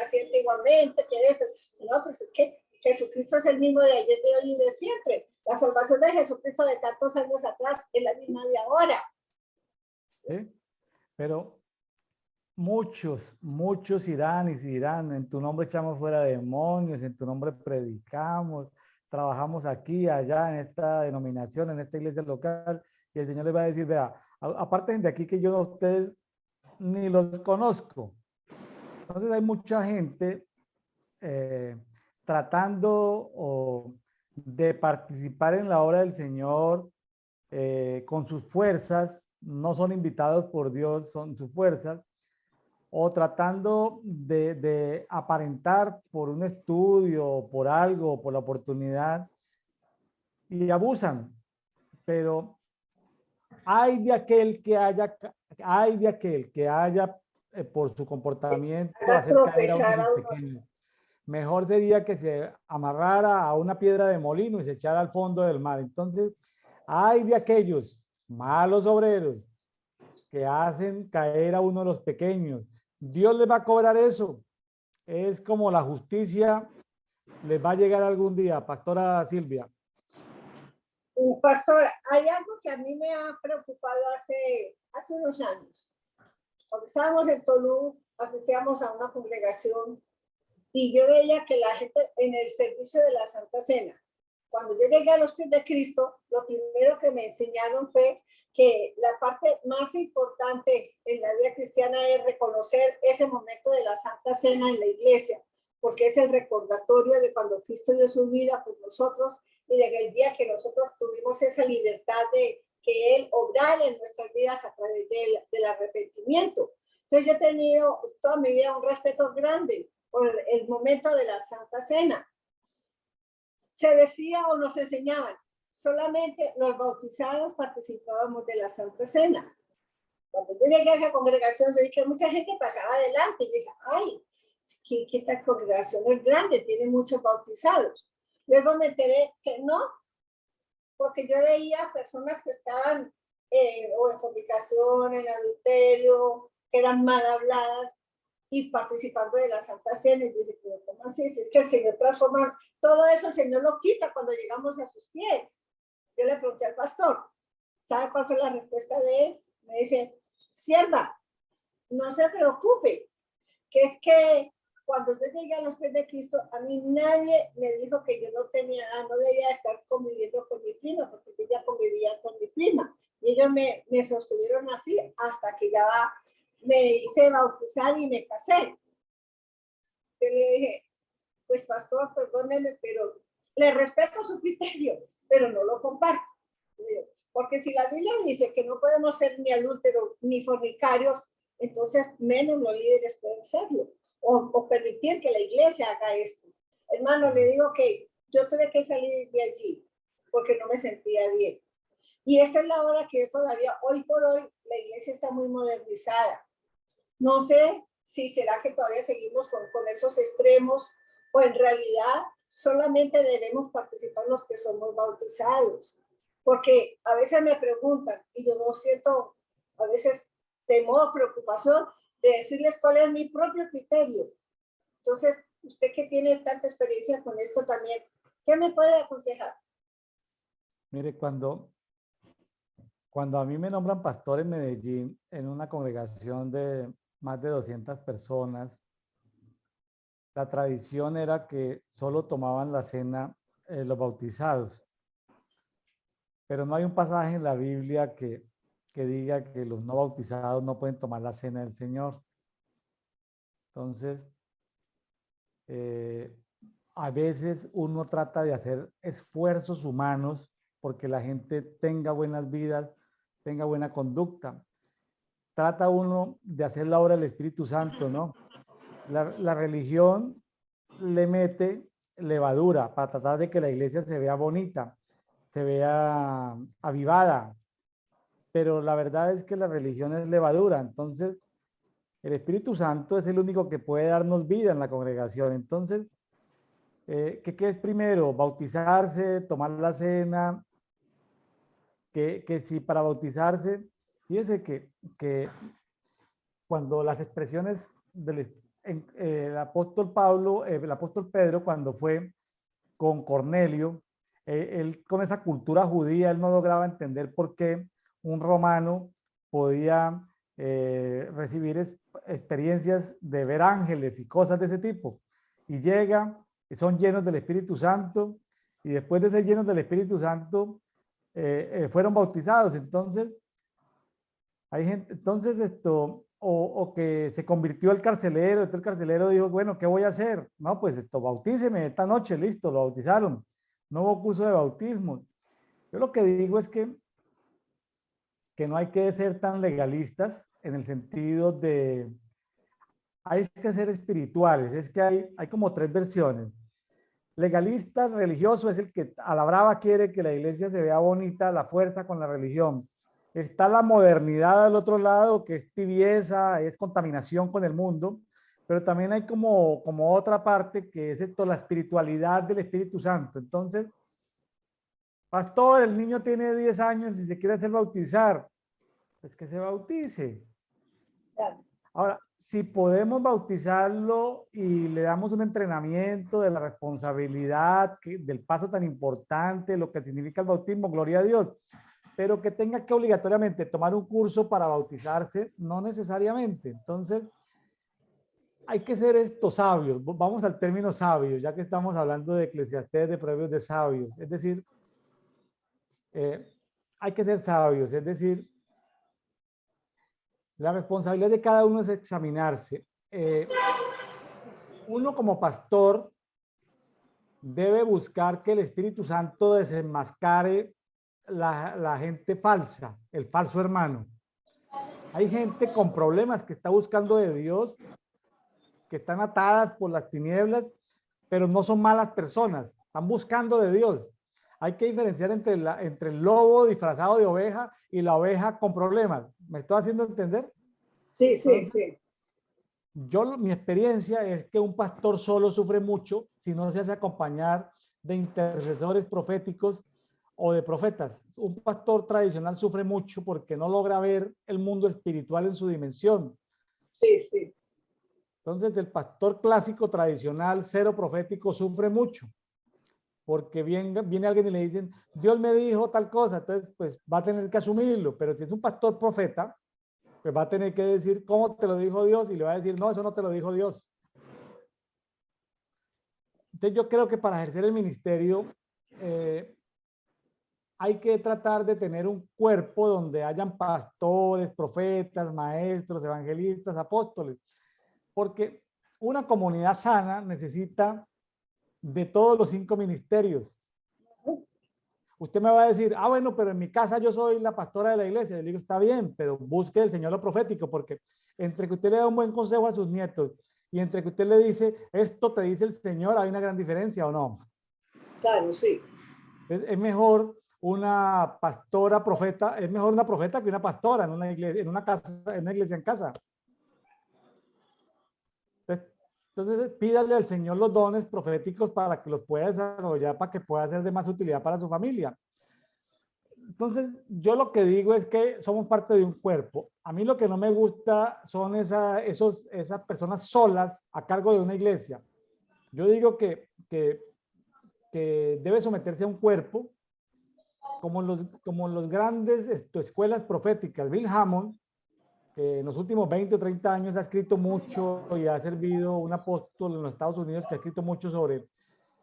Speaker 2: haciendo igualmente, que eso. No, pues es que Jesucristo es el mismo de ayer, de hoy y de siempre. La salvación de Jesucristo de tantos años atrás es la misma de ahora.
Speaker 1: ¿Sí? Pero muchos irán y dirán, en tu nombre echamos fuera demonios, en tu nombre predicamos, trabajamos aquí, allá, en esta denominación, en esta iglesia local, y el Señor les va a decir, vea, aparte de aquí que yo a ustedes ni los conozco. Entonces hay mucha gente eh, tratando de participar en la obra del Señor con sus fuerzas, no son invitados por Dios, son sus fuerzas, o tratando de aparentar por un estudio, por algo, por la oportunidad, y abusan. Pero hay de aquel que haya por su comportamiento
Speaker 2: Haga
Speaker 1: hacer caer a uno de
Speaker 2: tropezar
Speaker 1: sus
Speaker 2: a uno.
Speaker 1: pequeños. Mejor sería que se amarrara a una piedra de molino y se echara al fondo del mar. Entonces, hay de aquellos malos obreros que hacen caer a uno de los pequeños. Dios les va a cobrar eso. Es como la justicia les va a llegar algún día, Pastora Silvia.
Speaker 2: Pastor, hay algo que a mí me ha preocupado hace unos años. Cuando estábamos en Tolú, asistíamos a una congregación y yo veía que la gente en el servicio de la Santa Cena, cuando yo llegué a los pies de Cristo, lo primero que me enseñaron fue que la parte más importante en la vida cristiana es reconocer ese momento de la Santa Cena en la iglesia, porque es el recordatorio de cuando Cristo dio su vida por nosotros y de el día que nosotros tuvimos esa libertad de que Él obrara en nuestras vidas a través del arrepentimiento. Entonces yo he tenido toda mi vida un respeto grande por el momento de la Santa Cena. Se decía o nos enseñaban, solamente los bautizados participábamos de la Santa Cena. Cuando yo llegué a esa congregación, yo dije, mucha gente pasaba adelante. Y dije, ay, que esta congregación es grande, tiene muchos bautizados. Luego me enteré que no, porque yo veía personas que estaban o en fornicación, en adulterio, que eran mal habladas y participando de la Santa Cena. Y dije, pero ¿cómo así? Si es que el Señor transforma, todo eso el Señor lo quita cuando llegamos a sus pies. Yo le pregunté al pastor, ¿sabe cuál fue la respuesta de él? Me dice, sierva, no se preocupe, que es que cuando yo llegué a los pies de Cristo, a mí nadie me dijo que yo no debía estar conviviendo con mi prima, porque yo ya convivía con mi prima. Y ellos me sostuvieron así hasta que ya me hice bautizar y me casé. Yo le dije, pues pastor, perdóneme, pero le respeto su criterio, pero no lo comparto. Porque si la Biblia dice que no podemos ser ni adúlteros ni fornicarios, entonces menos los líderes pueden serlo. O permitir que la iglesia haga esto. Hermano, le digo que yo tuve que salir de allí porque no me sentía bien. Y esta es la hora que yo todavía, hoy por hoy, la iglesia está muy modernizada. No sé si será que todavía seguimos con esos extremos o en realidad solamente debemos participar los que somos bautizados. Porque a veces me preguntan y yo no siento a veces temor, preocupación de decirles cuál es mi propio criterio. Entonces, usted que tiene tanta experiencia con esto también, ¿qué me puede aconsejar?
Speaker 1: Mire, cuando a mí me nombran pastor en Medellín, en una congregación de más de 200 personas, la tradición era que solo tomaban la cena los bautizados. Pero no hay un pasaje en la Biblia que diga que los no bautizados no pueden tomar la cena del Señor. Entonces, a veces uno trata de hacer esfuerzos humanos porque la gente tenga buenas vidas, tenga buena conducta. Trata uno de hacer la obra del Espíritu Santo, ¿no? La religión le mete levadura para tratar de que la iglesia se vea bonita, se vea avivada, pero la verdad es que la religión es levadura. Entonces, el Espíritu Santo es el único que puede darnos vida en la congregación. Entonces, ¿qué es primero? Bautizarse, tomar la cena, que si para bautizarse, fíjese que cuando las expresiones el apóstol Pablo, el apóstol Pedro, cuando fue con Cornelio, él con esa cultura judía, él no lograba entender por qué un romano podía recibir experiencias de ver ángeles y cosas de ese tipo. Y llega, son llenos del Espíritu Santo y después de ser llenos del Espíritu Santo, fueron bautizados. Entonces, hay gente, entonces o que se convirtió el carcelero, entonces el carcelero dijo, bueno, ¿qué voy a hacer? No, pues bautíceme esta noche, listo, lo bautizaron. No hubo curso de bautismo. Yo lo que digo es que no hay que ser tan legalistas en el sentido de, hay que ser espirituales, es que hay como tres versiones. Legalistas, religioso es el que a la brava quiere que la iglesia se vea bonita, la fuerza con la religión. Está la modernidad al otro lado, que es tibieza, es contaminación con el mundo, pero también hay como otra parte que es esto, la espiritualidad del Espíritu Santo. Entonces, pastor, el niño tiene 10 años y se quiere hacer bautizar, pues que se bautice.
Speaker 2: Claro.
Speaker 1: Ahora, si podemos bautizarlo y le damos un entrenamiento de la responsabilidad, del paso tan importante, lo que significa el bautismo, gloria a Dios, pero que tenga que obligatoriamente tomar un curso para bautizarse, no necesariamente. Entonces, hay que ser estos sabios. Vamos al término sabios, ya que estamos hablando de Eclesiastés, de proverbios de sabios. Es decir, hay que ser sabios, es decir, la responsabilidad de cada uno es examinarse. Uno como pastor debe buscar que el Espíritu Santo desenmascare la gente falsa, el falso hermano. Hay gente con problemas que está buscando de Dios, que están atadas por las tinieblas, pero no son malas personas, están buscando de Dios. Hay que diferenciar entre el lobo disfrazado de oveja y la oveja con problemas. ¿Me estoy haciendo entender?
Speaker 2: Sí, sí, sí.
Speaker 1: Mi experiencia es que un pastor solo sufre mucho si no se hace acompañar de intercesores proféticos o de profetas. Un pastor tradicional sufre mucho porque no logra ver el mundo espiritual en su dimensión.
Speaker 2: Sí, sí.
Speaker 1: Entonces, el pastor clásico tradicional, cero profético, sufre mucho porque viene alguien y le dicen, Dios me dijo tal cosa, entonces pues va a tener que asumirlo, pero si es un pastor profeta, pues va a tener que decir cómo te lo dijo Dios y le va a decir, no, eso no te lo dijo Dios. Entonces yo creo que para ejercer el ministerio hay que tratar de tener un cuerpo donde hayan pastores, profetas, maestros, evangelistas, apóstoles, porque una comunidad sana necesita de todos los 5 ministerios. Usted me va a decir, ah, bueno, pero en mi casa yo soy la pastora de la iglesia. Yo le digo, está bien, pero busque el Señor lo profético, porque entre que usted le da un buen consejo a sus nietos y entre que usted le dice, esto te dice el Señor, hay una gran diferencia, ¿o no?
Speaker 2: Claro, sí.
Speaker 1: Es mejor una pastora profeta, es mejor una profeta que una pastora en una iglesia, en una casa, en una iglesia en casa. Entonces, pídale al Señor los dones proféticos para que los pueda desarrollar, para que pueda ser de más utilidad para su familia. Entonces, yo lo que digo es que somos parte de un cuerpo. A mí lo que no me gusta son esas personas solas a cargo de una iglesia. Yo digo que debe someterse a un cuerpo como los grandes escuelas proféticas. Bill Hammond, que en los últimos 20 o 30 años ha escrito mucho y ha servido un apóstol en los Estados Unidos que ha escrito mucho sobre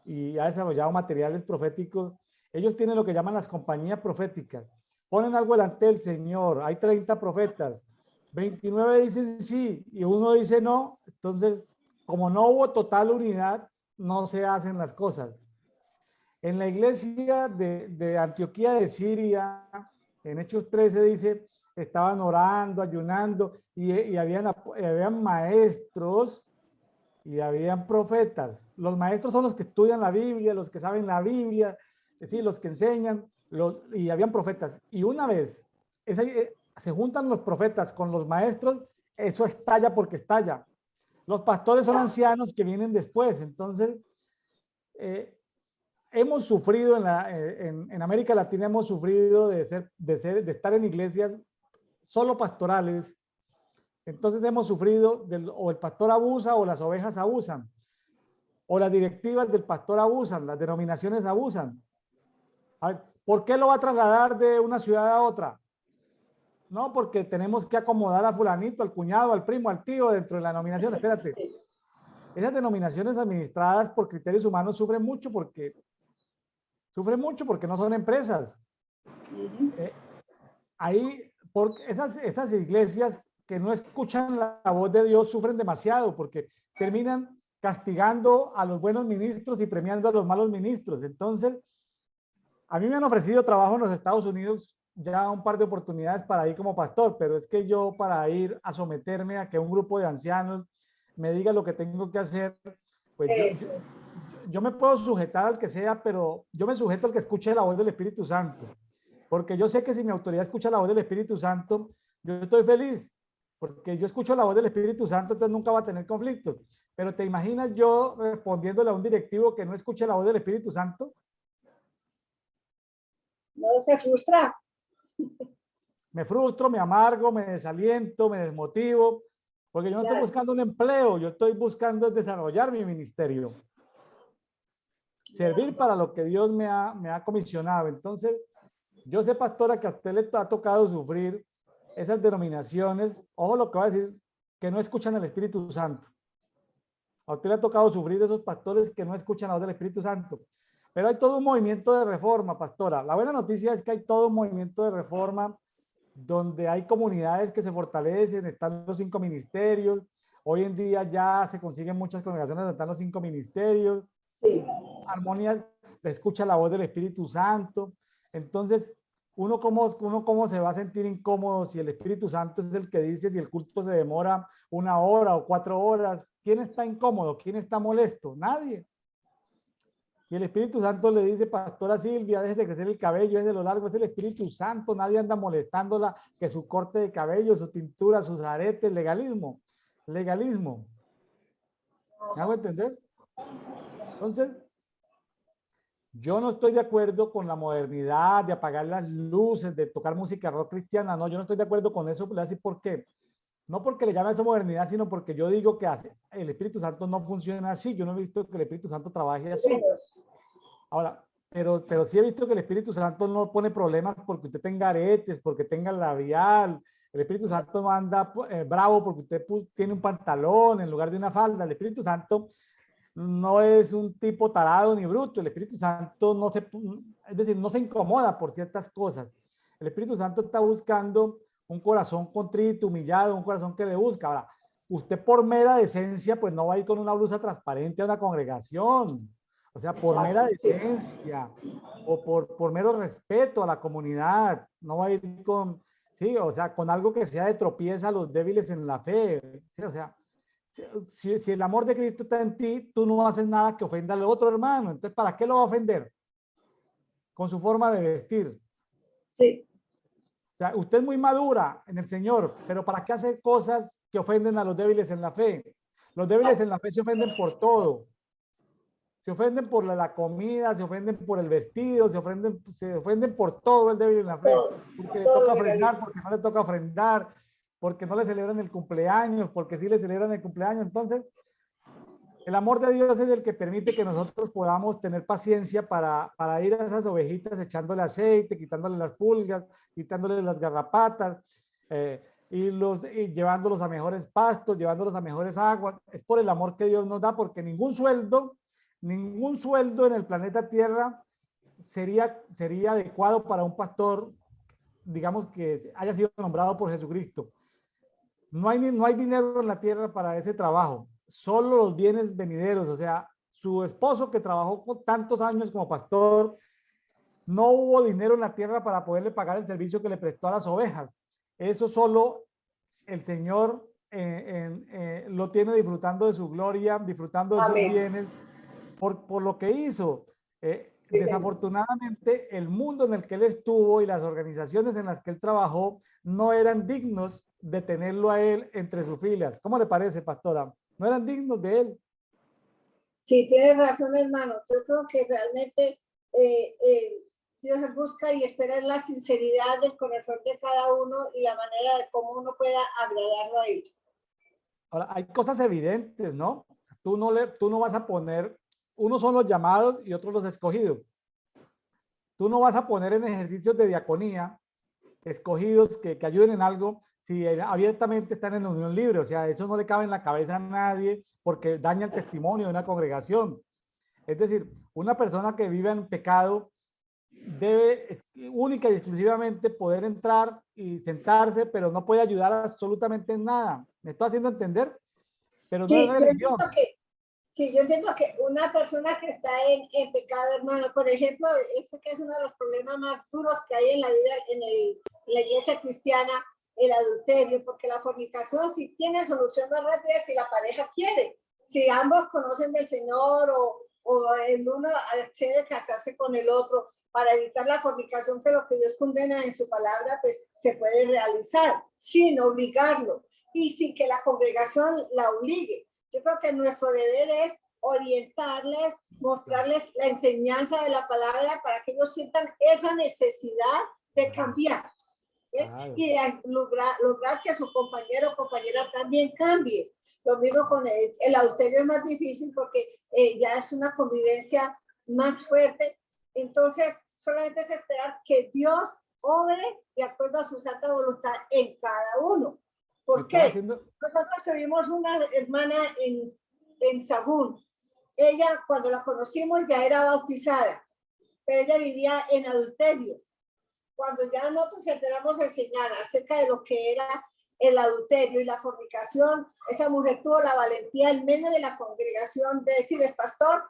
Speaker 1: y ha desarrollado materiales proféticos. Ellos tienen lo que llaman las compañías proféticas. Ponen algo delante del Señor, hay 30 profetas, 29 dicen sí y uno dice no. Entonces, como no hubo total unidad, no se hacen las cosas. En la iglesia de Antioquía de Siria, en Hechos 13 dice, estaban orando, ayunando y habían maestros y habían profetas. Los maestros son los que estudian la Biblia, los que saben la Biblia, es decir, los que enseñan, y habían profetas. Y una vez se juntan los profetas con los maestros, eso estalla porque estalla. Los pastores son ancianos que vienen después. Entonces, hemos sufrido en América Latina, hemos sufrido de estar en iglesias solo pastorales. Entonces hemos sufrido o el pastor abusa o las ovejas abusan, o las directivas del pastor abusan, las denominaciones abusan. A ver, ¿por qué lo va a trasladar de una ciudad a otra? No, porque tenemos que acomodar a fulanito, al cuñado, al primo, al tío dentro de la denominación. Espérate. Esas denominaciones administradas por criterios humanos sufren mucho porque Sufren mucho porque no son empresas. Ahí, porque esas iglesias que no escuchan la voz de Dios sufren demasiado porque terminan castigando a los buenos ministros y premiando a los malos ministros. Entonces, a mí me han ofrecido trabajo en los Estados Unidos ya un par de oportunidades para ir como pastor, pero es que yo para ir a someterme a que un grupo de ancianos me diga lo que tengo que hacer, pues yo me puedo sujetar al que sea, pero yo me sujeto al que escuche la voz del Espíritu Santo, porque yo sé que si mi autoridad escucha la voz del Espíritu Santo, yo estoy feliz, porque yo escucho la voz del Espíritu Santo, entonces nunca va a tener conflictos. Pero ¿te imaginas yo respondiéndole a un directivo que no escuche la voz del Espíritu Santo?
Speaker 2: No se frustra.
Speaker 1: Me frustro, me amargo, me desaliento, me desmotivo, porque yo no estoy buscando un empleo, yo estoy buscando desarrollar mi ministerio, servir para lo que Dios me ha comisionado. Entonces, yo sé, pastora, que a usted le ha tocado sufrir esas denominaciones, ojo lo que va a decir, que no escuchan el Espíritu Santo. A usted le ha tocado sufrir esos pastores que no escuchan la voz del Espíritu Santo. Pero hay todo un movimiento de reforma, pastora. La buena noticia es que hay todo un movimiento de reforma donde hay comunidades que se fortalecen, están los 5 ministerios. Hoy en día ya se consiguen muchas congregaciones donde están los 5 ministerios.
Speaker 2: Sí.
Speaker 1: Armonía escucha la voz del Espíritu Santo. Entonces, uno cómo se va a sentir incómodo si el Espíritu Santo es el que dice si el culto se demora 1 hora o 4 horas. ¿Quién está incómodo? ¿Quién está molesto? Nadie. Y el Espíritu Santo le dice, pastora Silvia, deje de crecer el cabello, es de lo largo, es el Espíritu Santo, nadie anda molestándola, que su corte de cabello, su tintura, sus aretes, legalismo, legalismo. ¿Me hago entender? Entonces, yo no estoy de acuerdo con la modernidad, de apagar las luces, de tocar música rock cristiana, no, yo no estoy de acuerdo con eso, pero así, ¿por qué? No porque le llame a eso modernidad, sino porque yo digo que el Espíritu Santo no funciona así, yo no he visto que el Espíritu Santo trabaje así. Ahora, pero sí he visto que el Espíritu Santo no pone problemas porque usted tenga aretes, porque tenga labial. El Espíritu Santo no anda bravo porque usted tiene un pantalón en lugar de una falda. El Espíritu Santo no es un tipo tarado ni bruto. El Espíritu Santo es decir, no se incomoda por ciertas cosas. El Espíritu Santo está buscando un corazón contrito, humillado, un corazón que le busca. Ahora, usted por mera decencia, pues no va a ir con una blusa transparente a una congregación. O sea, por mera decencia o por mero respeto a la comunidad, no va a ir con, sí, o sea, con algo que sea de tropiezo a los débiles en la fe. Sí, o sea, si el amor de Cristo está en ti, tú no haces nada que ofenda al otro hermano. Entonces, ¿para qué lo va a ofender? Con su forma de vestir.
Speaker 2: Sí.
Speaker 1: O sea, usted es muy madura en el Señor, pero ¿para qué hace cosas que ofenden a los débiles en la fe? Los débiles en la fe se ofenden por todo. Se ofenden por la comida, se ofenden por el vestido, se ofenden por todo el débil en la fe. Porque le toca ofrendar, porque no le toca ofrendar, porque no le celebran el cumpleaños, porque sí le celebran el cumpleaños. Entonces, el amor de Dios es el que permite que nosotros podamos tener paciencia para ir a esas ovejitas echándole aceite, quitándole las pulgas, quitándole las garrapatas, y llevándolos a mejores pastos, llevándolos a mejores aguas. Es por el amor que Dios nos da, porque ningún sueldo en el planeta Tierra sería adecuado para un pastor, digamos, que haya sido nombrado por Jesucristo. No hay dinero en la tierra para ese trabajo, solo los bienes venideros. O sea, su esposo que trabajó con tantos años como pastor, no hubo dinero en la tierra para poderle pagar el servicio que le prestó a las ovejas. Eso solo el Señor lo tiene disfrutando de su gloria, disfrutando de sus bienes, por lo que hizo. Desafortunadamente, el mundo en el que él estuvo y las organizaciones en las que él trabajó no eran dignos de tenerlo a él entre sus filas. ¿Cómo le parece, pastora? No eran dignos de él.
Speaker 2: Sí, tienes razón, hermano. Yo creo que realmente Dios busca y espera la sinceridad del corazón de cada uno y la manera de cómo uno pueda agradarlo a él.
Speaker 1: Ahora, hay cosas evidentes, ¿no? Tú no vas a poner, unos son los llamados y otros los escogidos. Tú no vas a poner en ejercicios de diaconía escogidos que ayuden en algo si abiertamente están en la unión libre. O sea, eso no le cabe en la cabeza a nadie porque daña el testimonio de una congregación. Es decir, una persona que vive en pecado debe única y exclusivamente poder entrar y sentarse, pero no puede ayudar absolutamente en nada. ¿Me estoy haciendo entender? Pero no es
Speaker 2: Sí, yo
Speaker 1: religión.
Speaker 2: entiendo que, sí, yo entiendo que una persona que está en pecado, hermano, por ejemplo, ese que es uno de los problemas más duros que hay en la vida, en la iglesia cristiana, el adulterio, porque la fornicación sí tiene solución más rápida si la pareja quiere, si ambos conocen del Señor o el uno accede a casarse con el otro para evitar la fornicación, que lo que Dios condena en su palabra, pues se puede realizar sin obligarlo y sin que la congregación la obligue. Yo creo que nuestro deber es orientarles, mostrarles la enseñanza de la palabra para que ellos sientan esa necesidad de cambiar.
Speaker 1: Claro.
Speaker 2: Y lograr que su compañero o compañera también cambie. Lo mismo con el adulterio es más difícil porque ya es una convivencia más fuerte. Entonces, solamente es esperar que Dios obre de acuerdo a su santa voluntad en cada uno.
Speaker 1: Me
Speaker 2: ¿Por
Speaker 1: estás
Speaker 2: qué?
Speaker 1: haciendo...
Speaker 2: Nosotros tuvimos una hermana en Sagún. Ella, cuando la conocimos, ya era bautizada, pero ella vivía en adulterio. Cuando ya nosotros enteramos a enseñar acerca de lo que era el adulterio y la fornicación, esa mujer tuvo la valentía en medio de la congregación de decirles, pastor,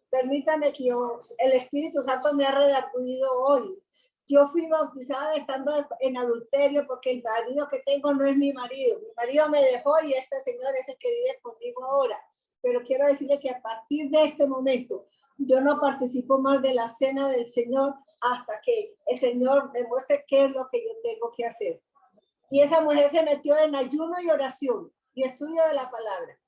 Speaker 2: permítame que el Espíritu Santo me ha redarguido hoy. Yo fui bautizada estando en adulterio porque el marido que tengo no es mi marido. Mi marido me dejó y este señor es el que vive conmigo ahora. Pero quiero decirle que a partir de este momento yo no participo más de la cena del Señor hasta que el Señor me muestre qué es lo que yo tengo que hacer. Y esa mujer se metió en ayuno y oración y estudio de la palabra.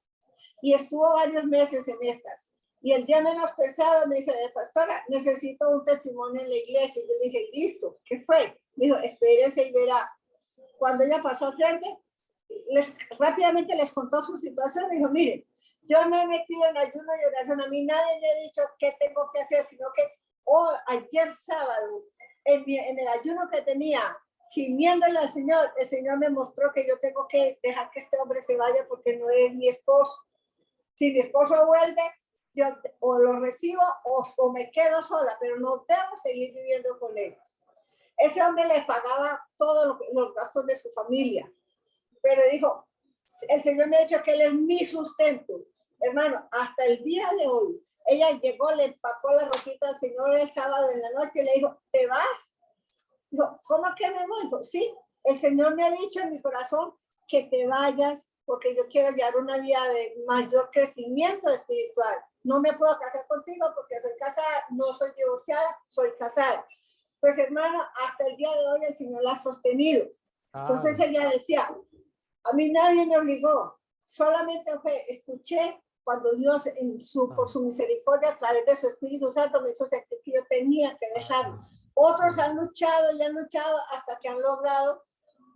Speaker 2: Y estuvo varios meses en estas. Y el día menos pensado me dice, pastora, necesito un testimonio en la iglesia. Y yo le dije, listo, ¿qué fue? Me dijo, espérese y verá. Cuando ella pasó al frente, rápidamente les contó su situación. Dijo, miren, yo me he metido en ayuno y oración. A mí nadie me ha dicho qué tengo que hacer, sino que ayer sábado, en el ayuno que tenía, gimiéndole al Señor, el Señor me mostró que yo tengo que dejar que este hombre se vaya porque no es mi esposo. Si mi esposo vuelve, yo o lo recibo o me quedo sola, pero no debo seguir viviendo con él. Ese hombre le pagaba todos los gastos de su familia, pero dijo, el Señor me ha dicho que Él es mi sustento. Hermano, hasta el día de hoy, ella llegó, le empacó la ropita al Señor el sábado en la noche y le dijo, ¿te vas? Dijo, ¿cómo que me voy? Dijo, sí, el Señor me ha dicho en mi corazón que te vayas porque yo quiero llevar una vida de mayor crecimiento espiritual. No me puedo casar contigo porque soy casada, no soy divorciada, soy casada. Pues hermano, hasta el día de hoy el Señor la ha sostenido. Entonces ella decía, a mí nadie me obligó, solamente escuché cuando Dios por su misericordia a través de su Espíritu Santo me hizo sentir que yo tenía que dejarlo. Otros han luchado y han luchado hasta que han logrado.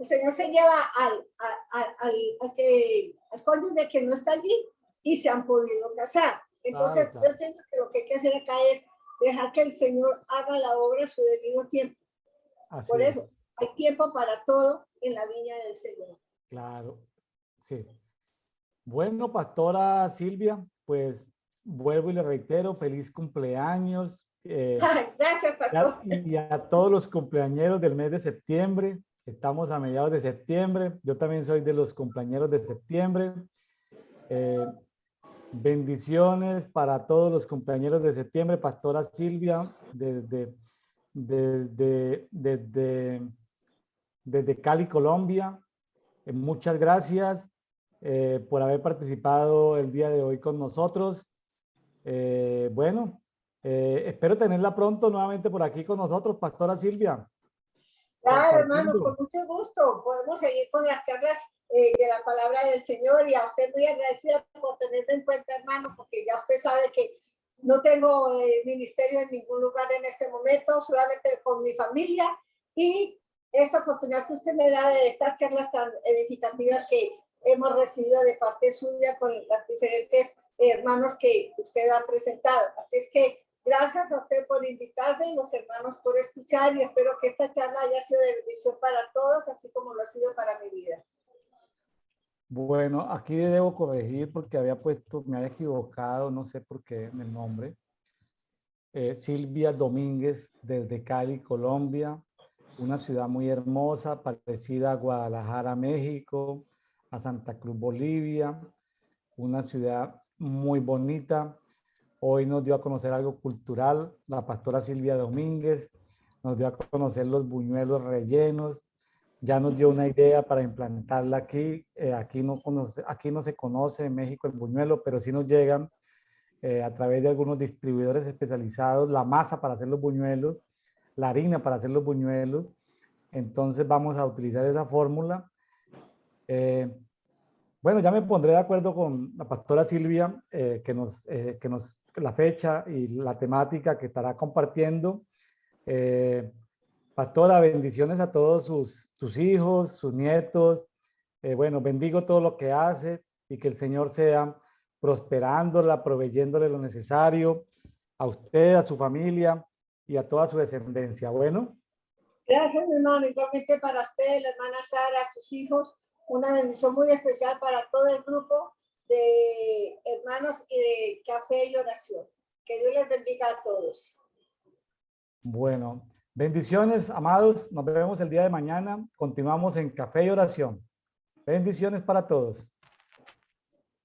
Speaker 2: El Señor se lleva al cónyuge que no está allí y se han podido casar. Entonces, yo entiendo que lo que hay que hacer acá es dejar que el Señor haga la obra a su debido tiempo. Por eso, hay tiempo para todo en la viña del Señor.
Speaker 1: Claro, sí. Bueno, pastora Silvia, pues vuelvo y le reitero, feliz cumpleaños.
Speaker 2: Gracias, pastor.
Speaker 1: Y a todos los cumpleañeros del mes de septiembre. Estamos a mediados de septiembre. Yo también soy de los cumpleañeros de septiembre. Bendiciones para todos los cumpleañeros de septiembre. Pastora Silvia, desde Cali, Colombia. Muchas gracias por haber participado el día de hoy con nosotros. Espero tenerla pronto nuevamente por aquí con nosotros, Pastora Silvia.
Speaker 2: Claro, hermano, con mucho gusto. Podemos seguir con las charlas de la palabra del Señor y a usted muy agradecida por tenerme en cuenta, hermano, porque ya usted sabe que no tengo ministerio en ningún lugar en este momento, solamente con mi familia y esta oportunidad que usted me da de estas charlas tan edificativas que hemos recibido de parte suya con las diferentes hermanos que usted ha presentado. Así es que gracias a usted por invitarme y los hermanos por escuchar y espero que esta charla haya sido de bendición para todos, así como lo ha sido para mi vida.
Speaker 1: Bueno, aquí debo corregir porque había puesto, me había equivocado, no sé por qué, en el nombre. Silvia Domínguez desde Cali, Colombia, una ciudad muy hermosa, parecida a Guadalajara, México, a Santa Cruz, Bolivia, una ciudad muy bonita. Hoy nos dio a conocer algo cultural, la pastora Silvia Domínguez, nos dio a conocer los buñuelos rellenos, ya nos dio una idea para implantarla aquí. Aquí no se conoce en México el buñuelo, pero sí nos llegan a través de algunos distribuidores especializados la masa para hacer los buñuelos, la harina para hacer los buñuelos. Entonces vamos a utilizar esa fórmula. Bueno, ya me pondré de acuerdo con la pastora Silvia, la fecha y la temática que estará compartiendo. Pastora, bendiciones a todos sus hijos, sus nietos. Bueno, bendigo todo lo que hace y que el Señor sea prosperándola, proveyéndole lo necesario a usted, a su familia y a toda su descendencia. Bueno.
Speaker 2: Gracias, mi hermano. Igualmente para usted, la hermana Sara, sus hijos. Una bendición muy especial para todo el grupo de hermanos y de café y oración. Que Dios les bendiga a todos.
Speaker 1: Bueno, bendiciones, amados. Nos vemos el día de mañana. Continuamos en Café y Oración. Bendiciones para todos.